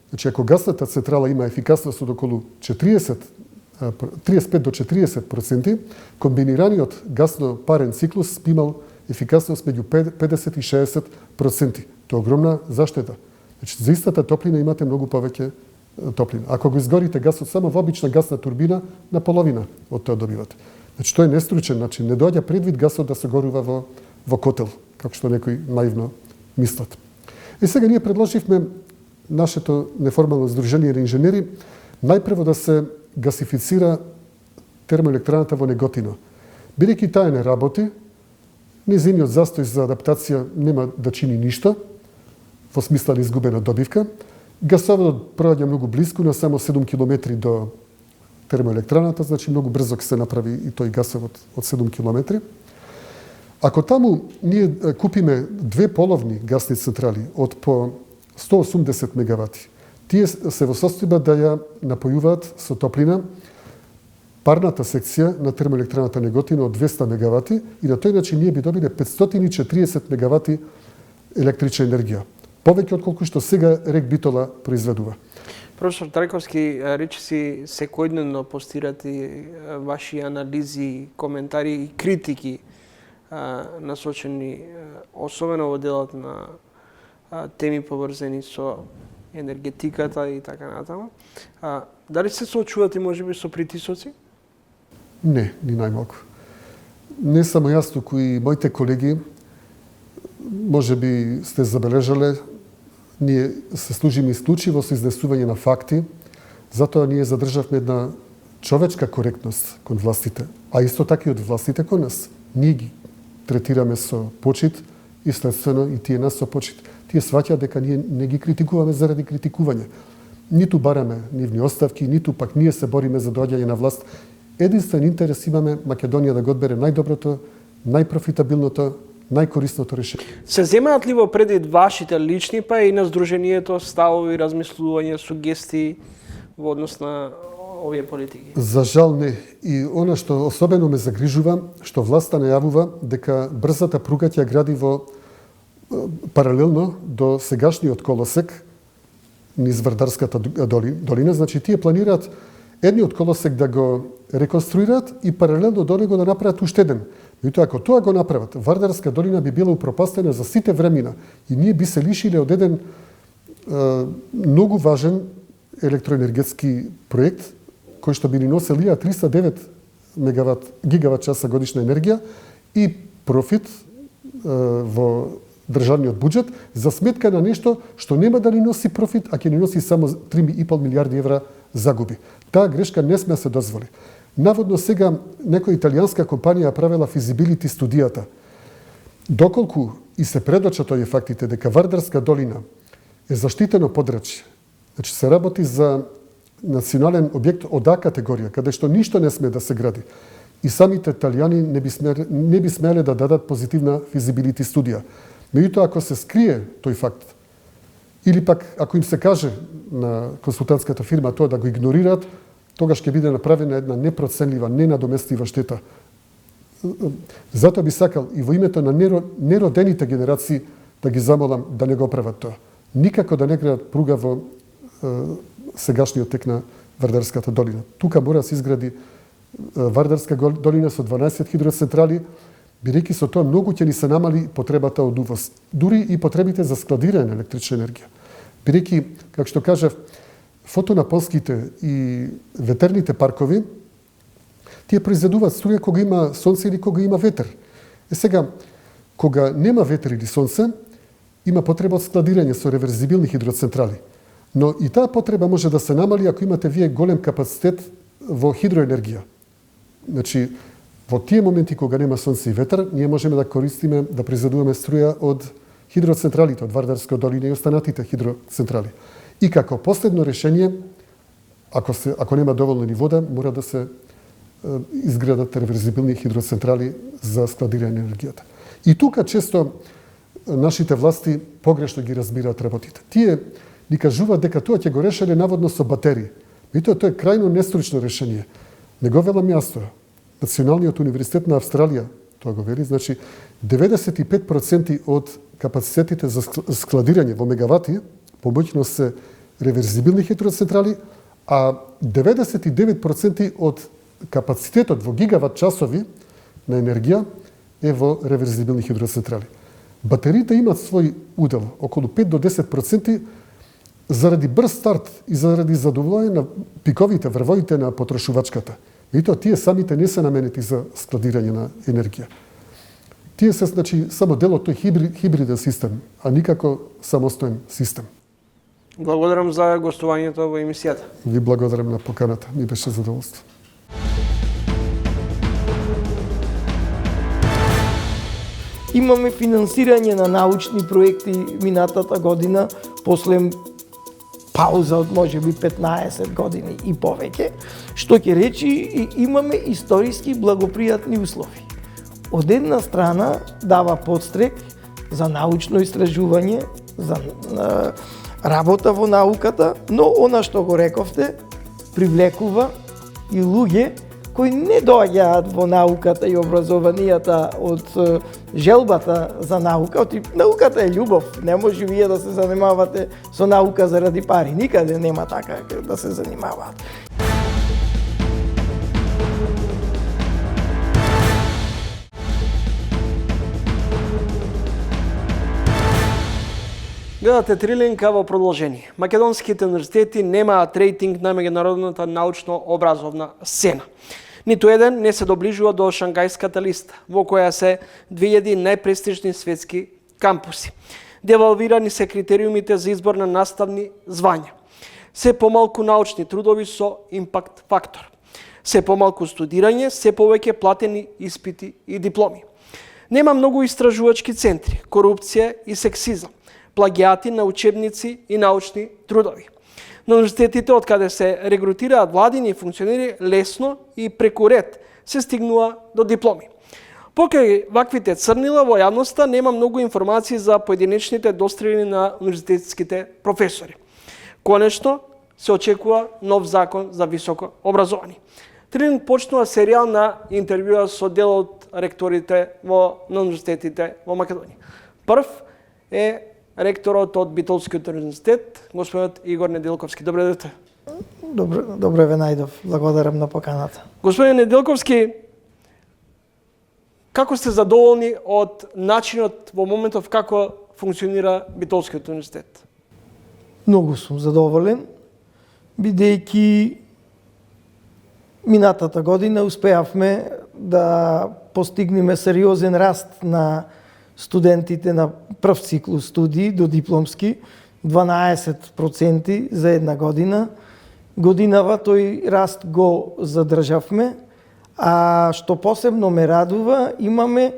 Speaker 3: Значи, ако гасната централа има ефикасност од околу 35 до 40%, комбинираниот гасно-парен циклус би имал ефикасност меѓу 50 и 60%. Тоа е огромна заштета. Значи, за истата топлина имате многу повеќе топлина. Ако го изгорите гасот само во обична гасна турбина, на половина од тоа добивате. Значи, тоа е нестручен начин. Не доаѓа предвид гасот да се горува во котел, како што некои наивно мислат. И сега ние предложивме нашето неформално здружение на инженери најпрво да се гасифицира термоелектраната во Неготино. Бидејќи таа не работи, незиниот застој за адаптација нема да чини ништо, во смисла на изгубена добивка. Гасоводот проаѓа многу близко, на само 7 километри до термоелектраната, значи многу брзо ќе се направи и тој гасовод од 7 километри. Ако таму ние купиме две половни гасни централи од по 180 мегавати, тие се во состојба да ја напојуваат со топлина парната секција на термоелектраната Неготино од 200 мегавати и на тој начин ние би добиле 540 мегавати електрична енергија. Повеќе од колку што сега рек Битола произведува.
Speaker 2: Професор Трајковски, речиси секојдневно постирате ваши анализи, коментари и критики насочени особено во делот на теми поврзани со енергетиката и така натаму. Дали се соочувате можеби со притисоци?
Speaker 3: Не, ни најмалку. Не само јас, туку и моите колеги, можеби сте забележале, ние се служиме исклучиво со изнесување на факти, затоа ние задржавме една човечка коректност кон властите, а исто така и од властите кон нас. Ние ги третираме со почит и следствено и тие нас со почит. Тие сваќаат дека ние не ги критикуваме заради критикување. Ниту бараме нивни оставки, ниту пак ние се бориме за доаѓање на власт. Единствен интерес имаме Македонија да го одбере најдоброто, најпрофитабилното, најкорисното решение.
Speaker 2: Се земаат ли во предвид вашите лични, па и на Сдруженијето ставови, размислувања, сугестии во однос на овие политики?
Speaker 3: За жал не. И она што особено ме загрижува, што власта најавува дека брзата пруга ќе гради во паралелно до сегашниот колосек низ Вардарската долина. Значи, тие планираат едниот колосек да го реконструираат и паралелно до него да направат уште еден. Меѓутоа, ако тоа го направат, Вардарска долина би била упропастена за сите времена и ние би се лишиле од еден многу важен електроенергетски проект кој што би ни носел 1309 гигават часа годишна енергија и профит во државниот буџет за сметка на нешто што нема да ни носи профит, а ќе ни носи само 3,5 милиарди евра загуби. Таа грешка не сме се дозволи. Наводно сега некоја италијанска компанија правела физибилити студијата. Доколку и се предочат овие фактите дека Вардарска долина е заштитено подрачје, значи се работи за национален објект од А категорија, каде што ништо не сме да се гради. И самите италијани не би смеле да дадат позитивна физибилити студија. Меѓутоа, ако се скрие тој факт, или пак ако им се каже на консултантската фирма тоа да го игнорираат, тогаш ќе биде направена една непроценлива, ненадоместива штета. Затоа би сакал и во името на неродените генерации да ги замолам да не го прават тоа. Никако да не градат пруга во сегашниот тек на Вардарската долина. Тука мора да се изгради Вардарска долина со 12 хидроцентрали Бидејќи со тоа многу ќе ни се намали потребата од увоз, дури и потребите за складирање на електрична енергија. Бидејќи, како што кажав, фотонаponските и ветерните паркови, тие произведуваат струја кога има сонце или кога има ветер. Сега, кога нема ветер или сонце, има потреба од складирање со реверзибилни хидроцентрали. Но и таа потреба може да се намали ако имате вие голем капацитет во хидроенергија. Значи, во тие моменти кога нема сонце и ветер, ние можеме да користиме, да произведуваме струја од хидроцентралите, од Вардарска долина и останатите хидроцентрали. И како последно решение, ако нема доволно ни вода, мора да се изградат реверзибилни хидроцентрали за складирање на енергијата. И тука често нашите власти погрешно ги разбираат работите. Тие ни кажуваат дека тоа ќе го решеле наводно со батерии. И тоа е крајно нестручно решение. Не го велам јас тоа. Националниот универзитет на Австралија тоа го вели, значи 95% од капацитетите за складирање во мегавати помоќно се реверзибилни хидроцентрали, а 99% од капацитетот во гигават часови на енергија е во реверзибилни хидроцентрали. Батериите имаат свој удел, околу 5 до 10%, заради брз старт и заради задоволување на пиковите, врвовите на потрошувачката. И тоа тие самите не се наменети за складирање на енергија. Тие се, значи, само дел од тој хибриден систем, а никако самостоен систем.
Speaker 2: Благодарам за гостувањето во емисијата.
Speaker 3: Ви благодарам на поканата. Ми беше задоволство.
Speaker 4: Имаме финансирање на научни проекти минатата година, после пауза од можеби 15 години и повеќе, што ќе речи имаме историски благопријатни услови. Од една страна дава подстрек за научно истражување, за работа во науката, но она што го рековте, привлекува и луѓе кои не доаѓаат во науката и образованијата од желбата за наука. Науката е љубов, не може вие да се занимавате со наука заради пари. Никаде нема така да се занимаваат.
Speaker 2: Гледате Трилинка во продолжение. Македонските универзитети немаат рейтинг на меѓународната научно-образовна сцена. Ниту еден не се доближува до Шангајската листа, во која се 2000 најпрестижни светски кампуси. Девалвирани се критериумите за избор на наставни звања. Се помалку научни трудови со импакт фактор. Се помалку студирање, се повеќе платени испити и дипломи. Нема многу истражувачки центри, корупција и сексизам, плагиати на учебници и научни трудови. На универзитетите од каде се регрутираат владини функционери лесно и преку ред се стигнува до дипломи. Покрај ваквите црнила во јавноста нема многу информации за поединечните дострели на универзитетските професори. Конечно се очекува нов закон за високо образование. Трилинг почнува серијал на интервјуа со дел од ректорите на универзитетите во Македонија. Прв е ректорот од Битолскиот универзитет, господинот Игор Неделковски. Добре дојдете.
Speaker 4: Добре ве најдов. Благодарам на поканата.
Speaker 2: Господин Неделковски, како сте задоволни од начинот во моментов како функционира Битолскиот универзитет?
Speaker 4: Многу сум задоволен, бидејќи минатата година успеавме да постигнеме сериозен раст на студентите на прв циклус студии до дипломски, 12% за една година. Годинава тој раст го задржавме, а што посебно ме радува, имаме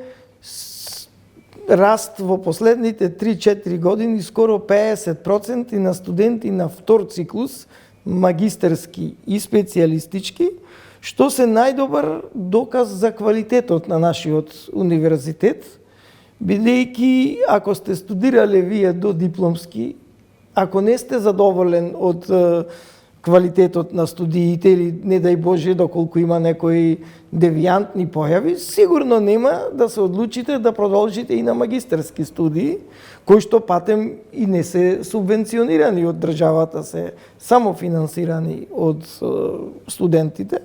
Speaker 4: раст во последните 3-4 години скоро 50% на студенти на втор циклус, магистерски и специјалистички, што се најдобар доказ за квалитетот на нашиот универзитет, бидејќи ако сте студирале вие до дипломски, ако не сте задоволен од квалитетот на студиите или не дај Боже доколку има некои девијантни појави, сигурно нема да се одлучите да продолжите и на магистерски студии, кои што патем и не се субвенционирани од државата, се самофинансирани од студентите,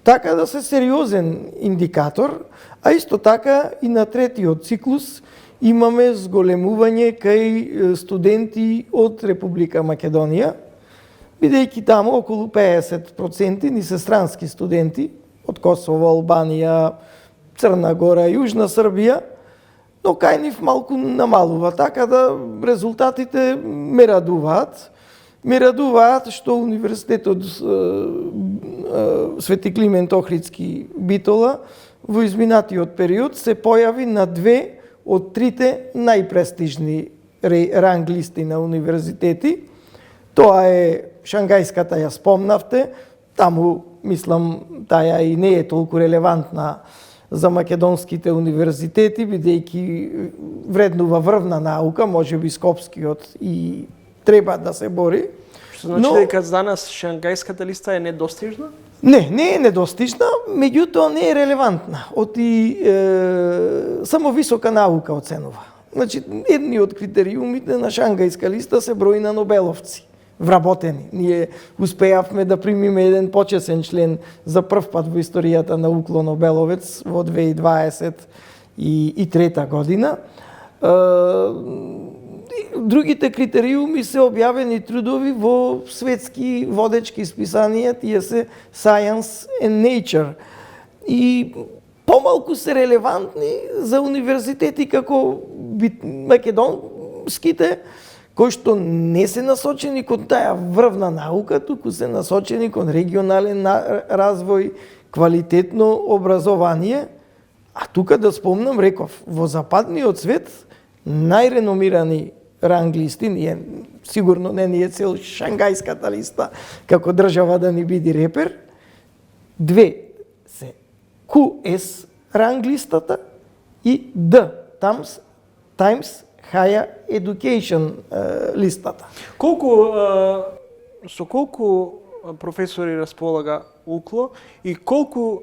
Speaker 4: така да се сериозен индикатор, а исто така и на третиот циклус имаме зголемување кај студенти од Република Македонија, бидејќи таму околу 50% ни се странски студенти од Косово, Албанија, Црна Гора, Јужна Србија, но кај нив малку намалува, така да резултатите ме радуваат. Ме радуваат што Универзитетот Свети Климент Охридски Битола во изминатиот период се појави на 2 од 3 најпрестижни ранг листи на универзитети. Тоа е Шангајската, ја спомнавте, таму мислам таа и не е толку релевантна за македонските универзитети, бидејќи вреднува врвна наука, можеби Скопскиот и треба да се бори.
Speaker 2: Што значи дека за нас Шангајската листа е недостижна?
Speaker 4: Не е недостижна, меѓутоа не е релевантна. Само висока наука оценува. Значи, едни од критериумите на Шангајска листа се број на нобеловци вработени. Ние успеавме да примиме еден почесен член за прв пат во историјата на УКЛО Нобеловец во 2023 година. Другите критериуми се објавени трудови во светски водечки списанија, тие се Science and Nature. И помалку се релевантни за универзитети како македонските, кои што не се насочени кон таа врвна наука, туку се насочени кон регионален развој, квалитетно образование. А тука да спомнам, реков, во западниот свет најреномирани ранглисти, ние сигурно не ни е цел Шангајската листа како држава да ни биде репер, 2 се QS ранглистата и D, Times Higher Education листата.
Speaker 2: Со колку професори располага УКЛО и колку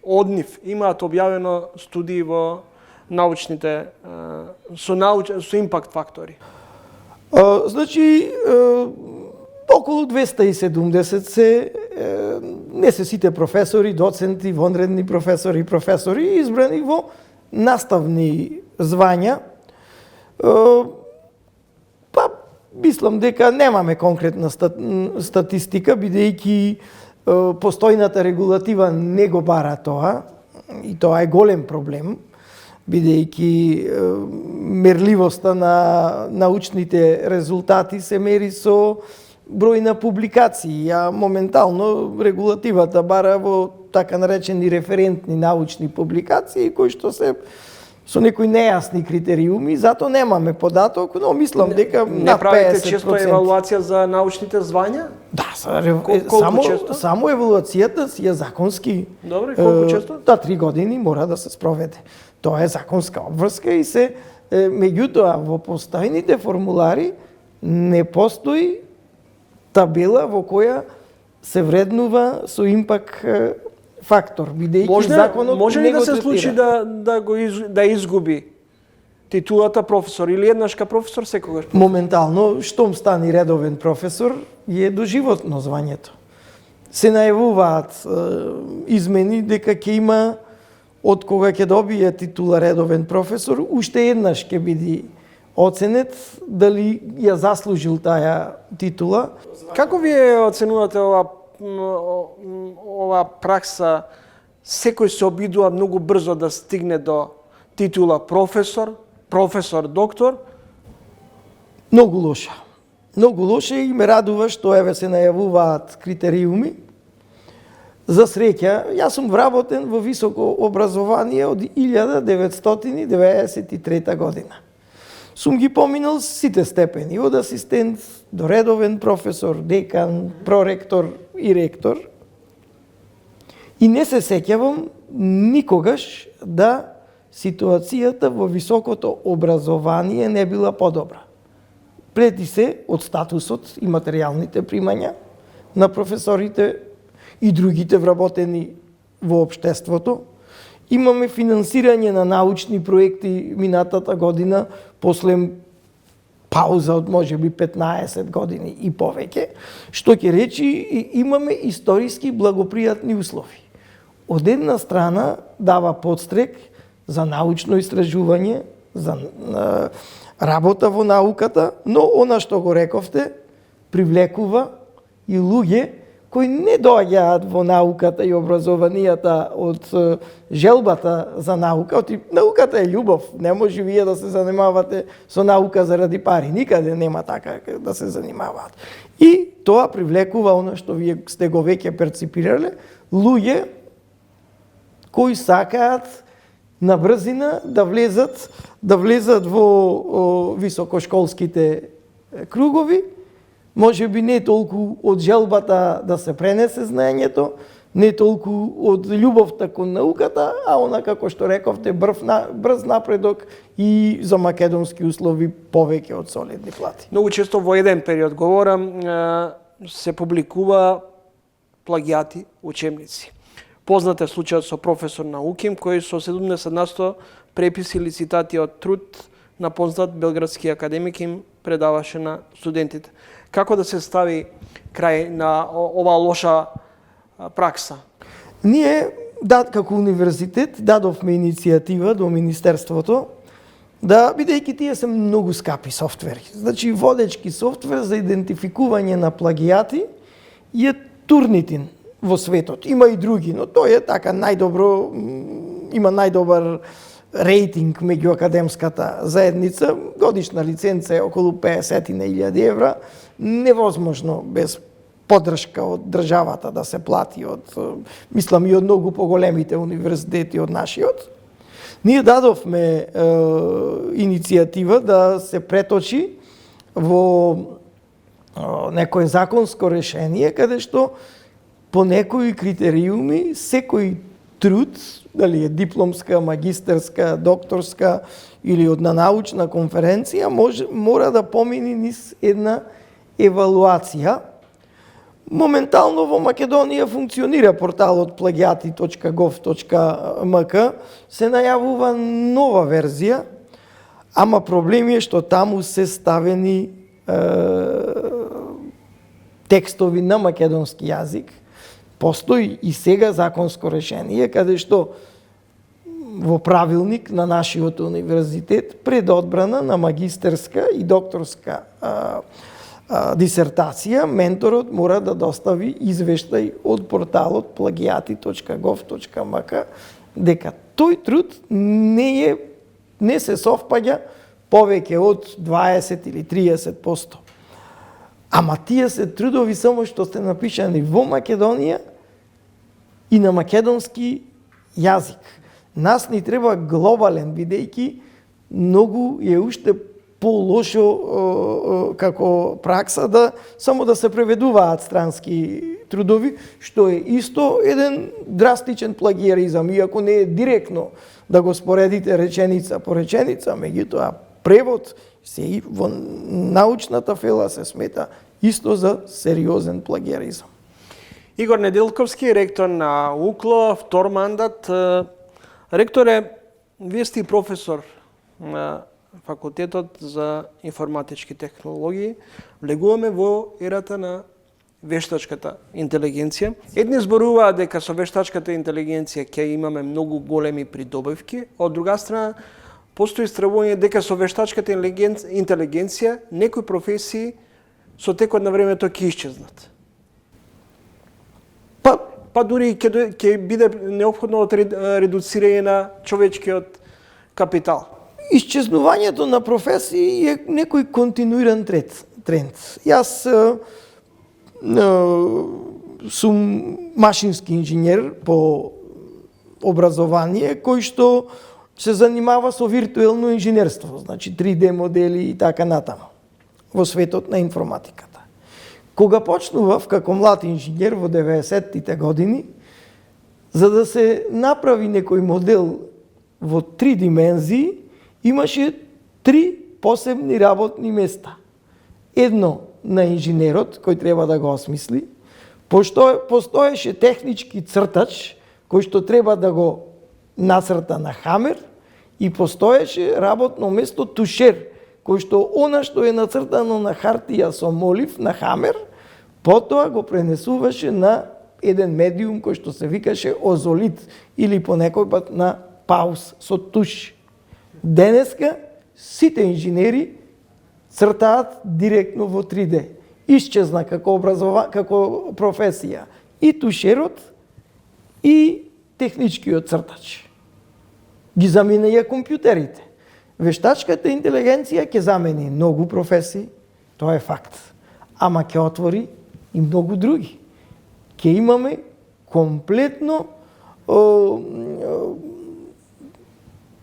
Speaker 2: од нив имаат објавено студии во научните со импакт фактори?
Speaker 4: Значи околу 270 се не се сите професори, доценти, вонредни професори и професори избрани во наставни звања. Па, мислам дека немаме конкретна статистика, бидејќи постојната регулатива не го бара тоа, и тоа е голем проблем, бидејќи мерливоста на научните резултати се мери со број на публикации, а моментално регулативата бара во така наречени референтни научни публикации, кои што се со некои нејасни критериуми, затоа немаме податок, но мислам дека
Speaker 2: не правите често евалуација за научните звања?
Speaker 4: Да,
Speaker 2: често?
Speaker 4: Само евалуацијата си е законски.
Speaker 2: Добре, колку често?
Speaker 4: 3 години мора да се спроведе. Тоа е законска обврска и се меѓутоа во постојните формулари не постои табела во која се вреднува со импакт фактор, бидејќи законот
Speaker 2: може
Speaker 4: не
Speaker 2: ли
Speaker 4: го
Speaker 2: да се
Speaker 4: третира.
Speaker 2: случи да изгуби титулата професор или еднашка професор секогаш?
Speaker 4: Моментално, штом стани редовен професор, е доживотно звањето. Се најавуваат измени дека ќе има од кога ќе добие титула редовен професор, уште еднаш ќе биде оценет дали ја заслужил таа титула.
Speaker 2: Како вие оценувате ова пракса? Секој се обидува многу брзо да стигне до титула професор, доктор.
Speaker 4: Многу лоша. Многу лоша и ме радува што еве се најавуваат критериуми. За среќа, јас сум вработен во високо образование од 1993 година. Сум ги поминал сите степени, од асистент до редовен професор, декан, проректор и ректор. И не се сеќавам никогаш да ситуацијата во високото образование не била подобра. Преди се од статусот и материјалните примања, на професорите и другите вработени во општеството. Имаме финансирање на научни проекти минатата година, после пауза од можеби 15 години и повеќе, што ќе речи имаме историски благопријатни услови. Од една страна дава подстрек за научно истражување, за работа во науката, но она што го рековте, привлекува и луѓе кои не доаѓаат во науката и образованијата од желбата за наука. Науката е љубов, не може вие да се занимавате со наука заради пари, никаде нема така да се занимаваат. И тоа привлекува она што вие сте го веќе перципирале, луѓе кои сакаат на брзина да влезат во високошколските кругови, може би не толку од желбата да се пренесе знаењето, не толку од љубовта кон науката, а она како што рековте брз напредок и за македонски услови повеќе од солидни плати.
Speaker 2: Многу често во еден период говорам се публикува плагиати учебници. Познат е случајот со професор Науким кој со 70% преписи или цитати од труд на познат белградски академик им предаваше на студентите. Како да се стави крај на оваа лоша пракса?
Speaker 4: Ние, како универзитет, дадовме иницијатива до Министерството да, бидејќи тие се многу скапи софтвери. Значи, водечки софтвер за идентификување на плагиати е Турнитин во светот. Има и други, но тој е така најдобро, има најдобар рейтинг меѓу академската заедница. Годишна лиценца е околу 50.000 евра. Невозможно без поддршка од државата да се плати од, мислам, и од многу поголемите универзитети од нашиот. Ние дадовме иницијатива да се преточи во некое законско решение, каде што по некои критериуми секој труд, дали е дипломска, магистерска, докторска или одна научна конференција, мора да помини низ една евалуација. Моментално во Македонија функционира порталот plagiati.gov.mk, се најавува нова верзија, ама проблем е што таму се ставени текстови на македонски јазик. Постои и сега законско решение, каде што во правилник на нашиот универзитет пред одбрана на магистерска и докторска дисертација, менторот мора да достави извештај од порталот plagiati.gov.mk дека тој труд не се совпаѓа повеќе од 20 или 30%. Ама тие се трудови само што сте напишани во Македонија и на македонски јазик. Нас ни треба глобален, бидејќи многу е уште по-лошо како пракса да само да се преведуваат странски трудови, што е исто еден драстичен плагиеризам, иако не е директно да го споредите реченица по реченица, меѓутоа превод се и во научната фела се смета исто за сериозен плагиеризам.
Speaker 2: Игор Неделковски, ректор на УКЛО, втор мандат. Ректоре, вие сте професор на Факултетот за информатички технологии. Влегуваме во ерата на вештачката интелигенција. Едни зборуваат дека со вештачката интелигенција ќе имаме многу големи придобивки, од друга страна постои стравување дека со вештачката интелигенција некои професии со текот на времето ќе исчезнат. Па дури ќе биде неопходно редуцирање на човечкиот капитал.
Speaker 4: Исчезнувањето на професии е некој континуиран тренд. Јас сум машински инженер по образование, кој што се занимава со виртуелно инженерство, значи 3D модели и така натаму, во светот на информатиката. Кога почнував како млад инженер во 90-тите години, за да се направи некој модел во 3 димензии, имаше 3 посебни работни места. Едно на инженерот, кој треба да го осмисли, Постоеше технички цртач кој што треба да го нацрта на хамер и постоеше работно место тушер кој што она што е нацртано на хартија со молив на хамер, потоа го пренесуваше на еден медиум кој што се викаше озолит или по некој пат на паус со туш. Денеска сите инженери цртаат директно во 3D. Исчезна како професија и тушерот и техничкиот цртач. Ги заменија компјутерите. Вештачката интелигенција ќе замени многу професии, тоа е факт. Ама ќе отвори и многу други. Ќе имаме комплетно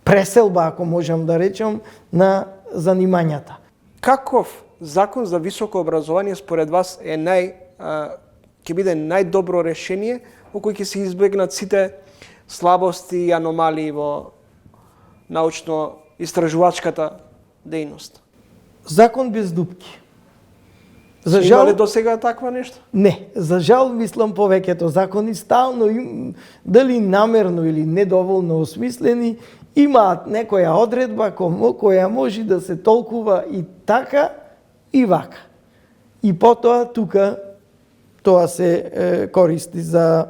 Speaker 4: преселба, ако можам да речам, на занимањата.
Speaker 2: Каков закон за високо образование според вас е ќе биде најдобро решение во кој ќе се избегнат сите слабости и аномалии во научно-истражувачката дејност?
Speaker 4: Закон без дупки.
Speaker 2: За жал, има ли до сега таква нешто?
Speaker 4: Не, за жал мислам повеќето закони стално дали намерно или недоволно осмислени имаат некоја одредба која може да се толкува и така и вака. И потоа тука тоа се користи за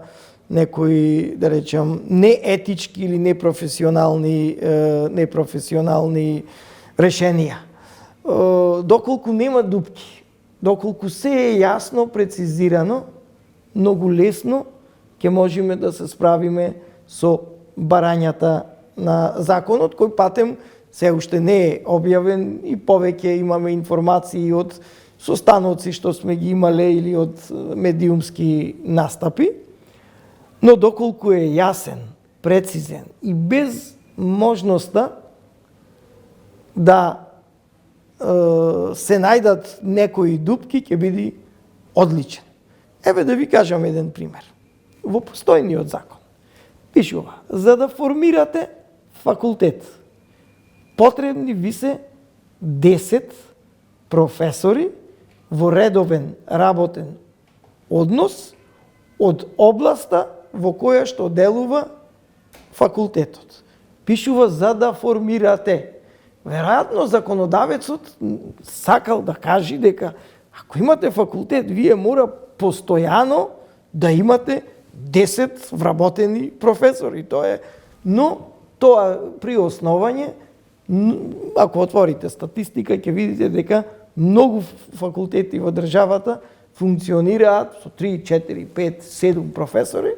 Speaker 4: некои, да речам, неетички или непрофесионални решенија. Доколку нема дупки, доколку се е јасно, прецизирано, многу лесно ќе можеме да се справиме со барањата на законот, кој патем се уште не е објавен и повеќе имаме информации од состаноци што сме ги имале или од медиумски настапи, но доколку е јасен, прецизен и без можноста да се најдат некои дупки, ќе биде одличен. Еве да ви кажам еден пример. Во постојниот закон пишува, за да формирате факултет, потребни ви се 10 професори во редовен работен однос од областа во која што делува факултетот. Пишува за да формирате. Веројатно законодавецот сакал да каже дека ако имате факултет, вие мора постојано да имате 10 вработени професори. Но тоа при основање, ако отворите статистика, ќе видите дека многу факултети во државата функционираат со 3, 4, 5, 7 професори,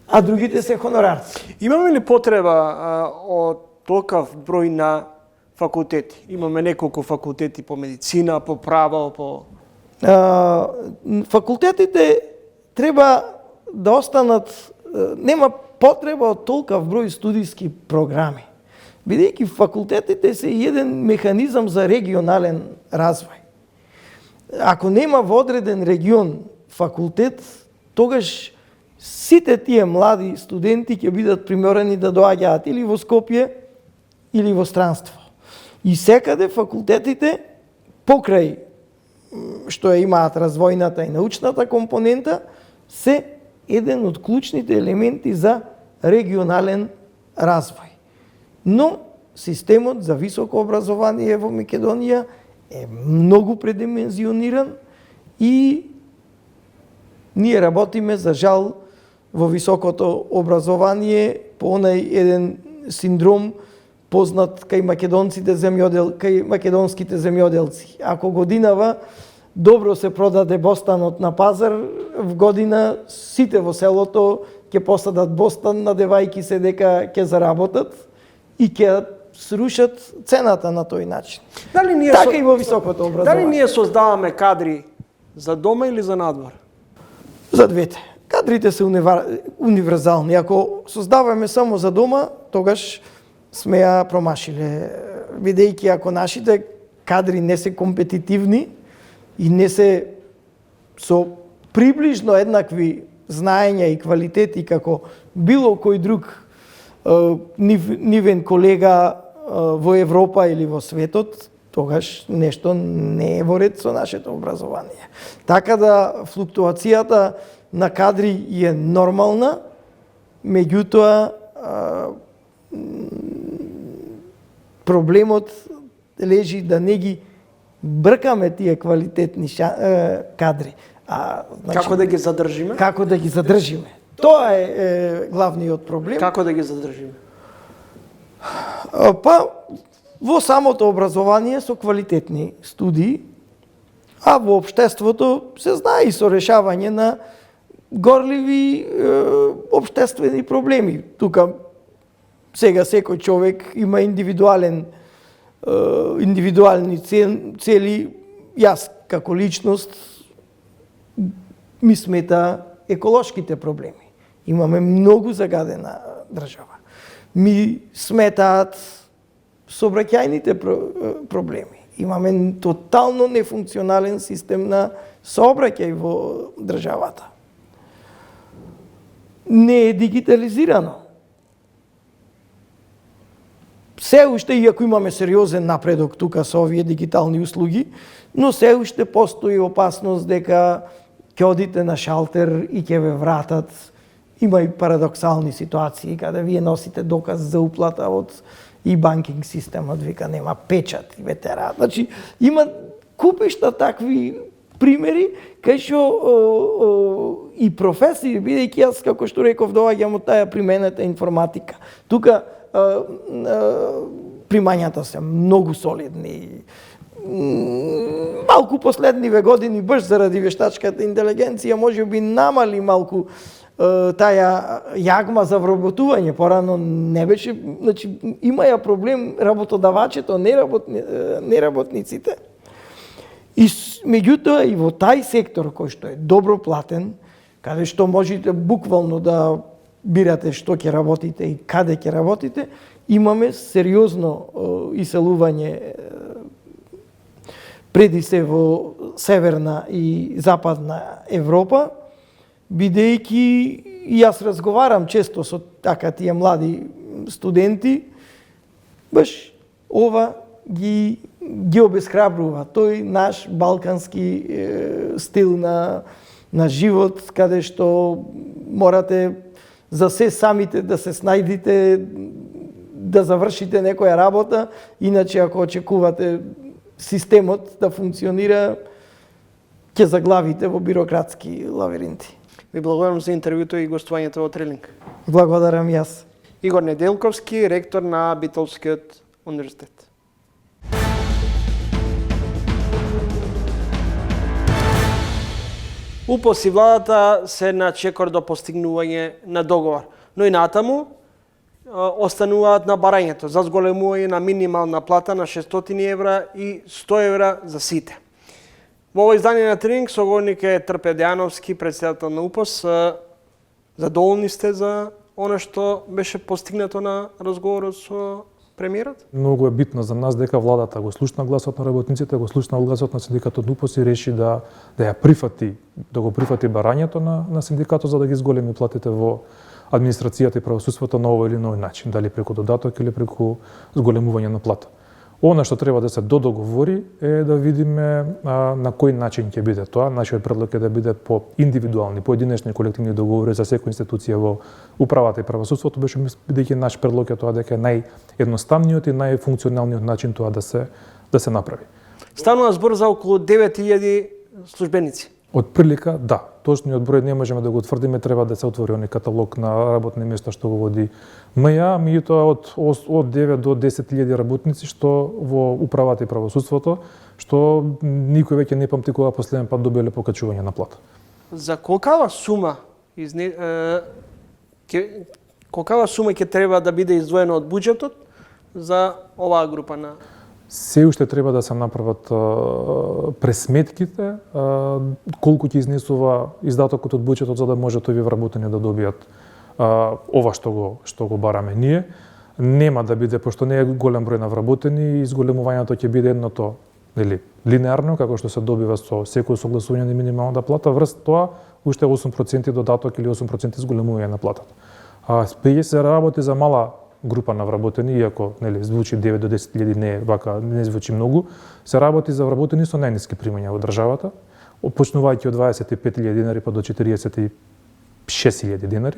Speaker 4: а другите се хонорарци.
Speaker 2: Имаме ли потреба од толков број на факултети? Имаме неколку факултети по медицина, по право, по...
Speaker 4: Факултетите треба да останат, нема потреба од толков број студиски програми. Бидејќи факултетите се еден механизам за регионален развој. Ако нема во одреден регион факултет, тогаш сите тие млади студенти ќе бидат приморени да доаѓаат или во Скопје, или во странство. И секаде факултетите, покрај што имаат развојната и научната компонента, се еден од клучните елементи за регионален развој. Но системот за високо образование во Македонија е многу предимензиониран и ние работиме за жал во високото образование по онај еден синдром познат кај македонските земјоделци. Ако годинава добро се продаде бостанот на пазар, в година сите во селото ќе посадат бостан, надевајки се дека ќе заработат и ќе срушат цената на тој начин. Така и во високото образование.
Speaker 2: Дали ние создаваме кадри за дома или за надвор?
Speaker 4: За двете. Кадрите се универзални. Ако создаваме само за дома, тогаш сме ја промашиле. Бидејќи ако нашите кадри не се компетитивни и не се со приближно еднакви знаења и квалитети како било кој друг нивен колега во Европа или во светот, тогаш нешто не е во ред со нашето образование. Така да флуктуацијата на кадри е нормална, меѓутоа проблемот лежи да не ги бркаме тие квалитетни кадри.
Speaker 2: Како да ги задржиме?
Speaker 4: Како да ги задржиме. Тоа е главниот проблем.
Speaker 2: Како да ги задржиме?
Speaker 4: Па, во самото образование со квалитетни студии, а во општеството се знае и со решавање на горливи општествени проблеми. Тука сега секој човек има индивидуални цели. Јас како личност ми смета еколошките проблеми. Имаме многу загадена држава. Ми сметаат сообраќајните проблеми. Имаме тотално нефункционален систем на сообраќај во државата. Не е дигитализирано. Се уште, иако имаме сериозен напредок тука со овие дигитални услуги, но се уште постои опасност дека ќе одите на шалтер и ќе ве вратат. Има и парадоксални ситуации каде вие носите доказ за уплата од и банкинг системот, вика нема печат и ве тераат. Значи, има купишта такви примери кај што и професии, бидејќи јас, како што реков, доаѓам од таа примената информатика. Тука примањата се многу солидни. Малку последниве години, баш заради вештачката интелигенција, може би намали малку таа јагма за вработување. Порано не беше, значи имаја проблем работодавачето, неработниците. И меѓутоа и во тај сектор кој што е добро платен, каде што можете буквално да бирате што ќе работите и каде ќе работите, имаме сериозно иселување преди се во Северна и Западна Европа, бидејќи јас разговарам често со така тие млади студенти, баш ова ги обесхрабрува тој наш балкански стил на живот, каде што морате за се самите да се снајдите, да завршите некоја работа, иначе ако очекувате системот да функционира, ќе заглавите во бирократски лавиринти.
Speaker 2: Ви благодарам за интервјуто и гостувањето во Трелинг.
Speaker 4: Благодарам јас.
Speaker 2: Игор Неделковски, ректор на Битолскиот универзитет. УПОС и владата се на чекор до постигнување на договор, но и натаму остануваат на барањето за зголемување на минимална плата на 600 евра и 100 евра за сите. Во ово издание на Тренинг соговорник е Трпе Дејановски, председател на УПОС. Задоволни сте за она што беше постигнато на разговорот со премиерот?
Speaker 5: Многу е битно за нас дека владата го слушна гласот на работниците, го слушна гласот на синдикатот на УПОС и реши да ја прифати, да го прифати барањето на синдикатот за да ги зголеми платите во администрацијата и правосудството на овој или на овој начин, дали преку додаток или преку зголемување на плата. Она што треба да се додоговори е да видиме на кој начин ќе биде тоа. Нашиот предлог е да биде по индивидуални, поединечни колективни договори за секоја институција во управата и правосудството, беше бидејќи наш предлог е тоа дека е наједноставниот и најфункционалниот начин тоа да се направи.
Speaker 2: Станува збор за околу 9000 службеници.
Speaker 5: Од прилика, да. Точниот број не можеме да го утврдиме, треба да се отвори оној каталог на работни места што го води МЈ, меѓутоа од 9 до 10.000 работници што во управата и правосудството, што никој веќе не памти кога последен пат добиле покачување на плата.
Speaker 2: За колкава сума ќе треба да биде издвоена од буџетот за оваа група на...
Speaker 5: Се уште треба да се направат пресметките, колку ќе изнесува издатокот од буџетот за да можат овие вработени да добијат ова што го бараме ние. Нема да биде, пошто не е голем број на вработени, изголемувањето ќе биде едното линеарно, како што се добива со секој согласување на минималната плата, врз тоа уште 8% додаток или 8% изголемување на платата. Спеќе се работи за мала група на вработени, иако нели звучи 9 до 10.000 не звучи многу, се работи за вработени со најниски примања во државата, почнувајќи од 25.000 денари па до 46.000 денари.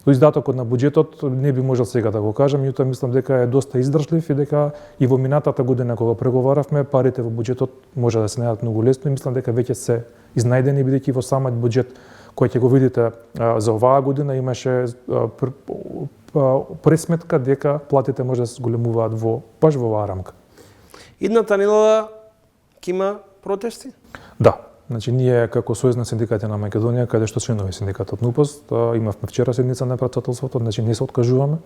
Speaker 5: Издатокот на буџетот не би можел сега да го кажам, меѓутоа мислам дека е доста издржлив и дека и во минатата година кога преговаравме, парите во буџетот може да се најдат многу лесно и мислам дека веќе се изнајдени, бидејќи во самиот буџет кој ќе го видите за оваа година имаше пресметка дека платите може да се зголемуваат баш во оваа рамка.
Speaker 2: Идната недела ќе има протести?
Speaker 5: Да. Значи, ние како Сојуз на синдикати на Македонија, каде што членови синдикатот НУПОС, имавме вчера седница на претседателството, значи не се откажуваме.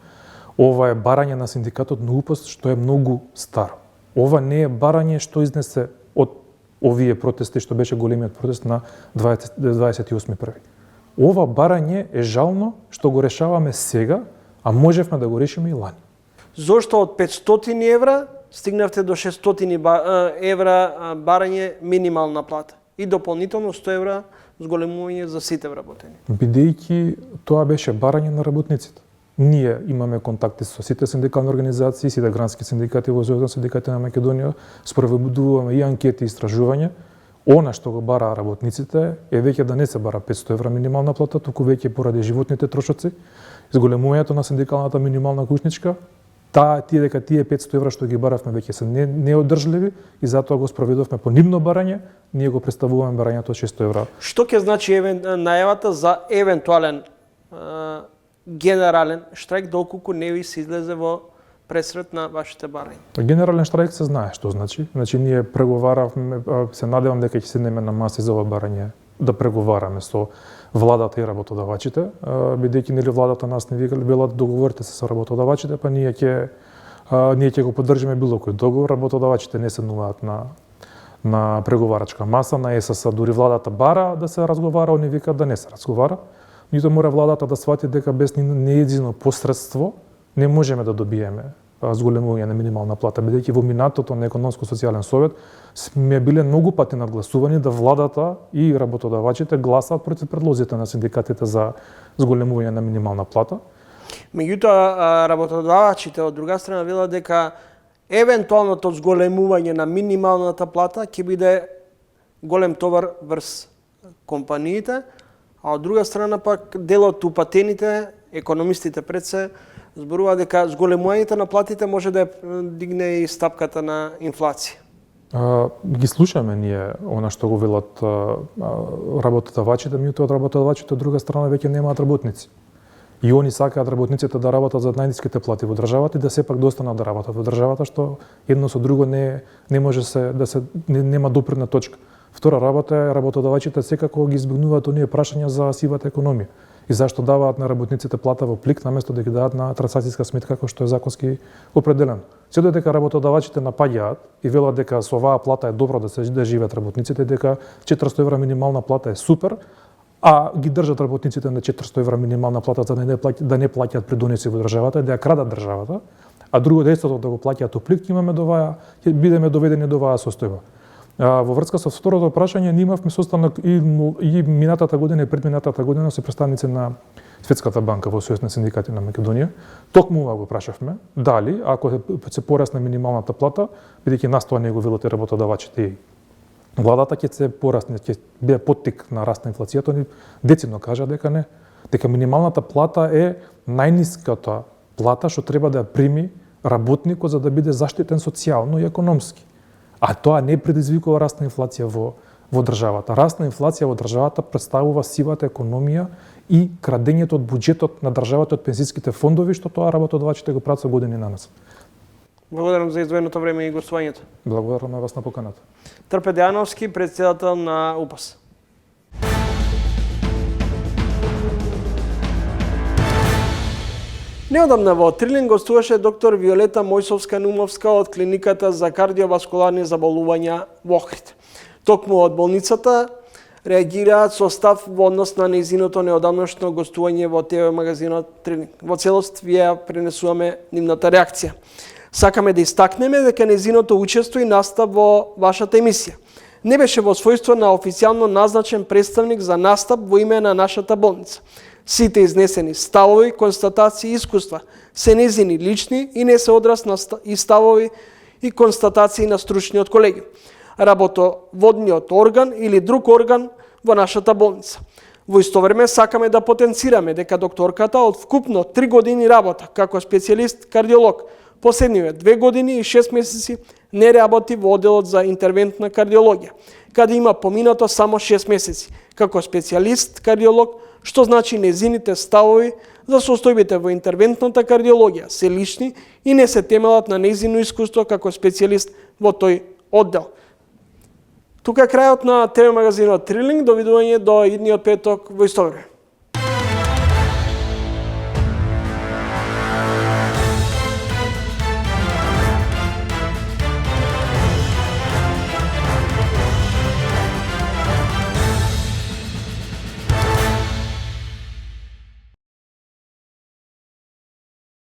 Speaker 5: Ова е барање на синдикатот НУПОС што е многу старо. Ова не е барање што изнесе од овие протести што беше големиот протест на 28.1. Ова барање е жално што го решаваме сега, а можевме да го решиме и лани.
Speaker 2: Зошто од 500 евра стигнавте до 600 евра барање минимална плата и дополнително 100 евра зголемување за сите вработени?
Speaker 5: Бидејќи тоа беше барање на работниците. Ние имаме контакти со сите синдикални организации, сите грански синдикати во Сојузот на синдикати на Македонија, спроведуваме и анкети и истражувања. Она што го бара работниците е веќе да не се бара 500 евра минимална плата, туку веќе поради животните трошоци, зголемувањето на синдикалната минимална кушничка, дека тие 500 евра што ги баравме веќе се неодржливи и затоа го спроведовме по нивно барање, ние го представуваме барањето од 600 евра.
Speaker 2: Што ќе значи најавата за евентуален генерален штрајк доколку не ви се излезе во пресрет на вашите барања?
Speaker 5: Генерален штрајк се знае што значи. Значи ние преговаравме, се надевам дека ќе седнеме на маси за ова барање да преговараме со владата и работодавачите, бидејќи нели владата нас не вела договорите се со работодавачите, па ние ќе го поддржиме било кој договор. Работодавачите не седнуваат на преговарачка маса, на ЕСС дури владата бара да се разговара, они викаат да не се разговара. Меѓутоа мора владата да свати дека без неедино посредство не можеме да добиеме зголемување на минимална плата, бидејќи во минатото на економско-социјален совет сме биле многу пати надгласувани да владата и работодавачите гласаат против предлозите на синдикатите за зголемување на минимална плата.
Speaker 2: Меѓутоа работодавачите од друга страна велат дека евентуалното зголемување на минималната плата ќе биде голем товар врз компаниите, а од друга страна пак дел од упатените економистите пред се зборува дека зголемувањето на платите може да дигне и стапката на инфлација.
Speaker 5: Ги слушаме ние она што го велат работодавачите, меѓутоа од работодавачите од друга страна веќе немаат работници. И они сакаат работниците да работат за најниските плати во државата и да сепак достанат да работат во државата, што едно со друго не може нема допирна точка. Втора работа е работодавачите секако ги избегнуваат оние прашања за сивата економија. И зашто даваат на работниците плата во плик наместо да ги дадат на трансакцијска сметка кој што е законски определено. Се додека работодавачите напаѓаат и велат дека со оваа плата е добро да живеат работниците, дека 400 евра минимална плата е супер, а ги држат работниците на 400 евра минимална плата за да не плаќаат придонеси во државата, да ја крадат државата, а друго действото да го плаќаат во плик, ќе бидеме доведени до оваа состојба. Во врска со второто прашање, ние имавме состанок и минатата година и предминатата година со представници на Светската банка во Сојуз на синдикати на Македонија. Токму ова го прашавме, дали ако се порасне минималната плата, бидејќи нас тоа не го велат и работодавачите и владата ќе се порасне, ќе биде поттик на раст на инфлацијата, они децидно кажа дека не, дека минималната плата е најниската плата што треба да ја прими работникот за да биде заштитен социјално и економски. А тоа не предизвикува раст на инфлација во државата. Раст на инфлација во државата представува сивата економија и крадењето од буџетот на државата од пензиските фондови, што тоа работодавачите го прават со години на нас.
Speaker 2: Благодарам за издвоеното време и гостувањето.
Speaker 5: Благодарам на вас на поканата.
Speaker 2: Трпе Дејановски, претседател на УПАС. Неодамна во Трилин гостуваше доктор Виолета Мојсовска-Нумовска од клиниката за кардиоваскуларни заболувања во Охрид. Токму од болницата реагираат со став во однос на нејзиното неодамнашно гостување во ТВ магазинот Трилин. Во целост вие пренесуваме нивната реакција. Сакаме да истакнеме дека нејзиното учество и настап во вашата емисија не беше во својство на официјално назначен представник за настап во име на нашата болница. Сите изнесени ставови, констатации и искуства се незини лични и не се одраз на ставови и констатации на стручниот колеги, работоводниот орган или друг орган во нашата болница. Во исто време сакаме да потенцираме дека докторката од вкупно 3 години работа како специјалист кардиолог, последниве 2 години и 6 месеци не работи во одделот за интервентна кардиологија, каде има поминато само 6 месеци како специјалист кардиолог, што значи незините ставови за состојбите во интервентната кардиологија се лични и не се темелат на незино искуство како специјалист во тој оддел. Тука е крајот на ТВ магазинот Трилинг. Довидување до идниот петок во исто време.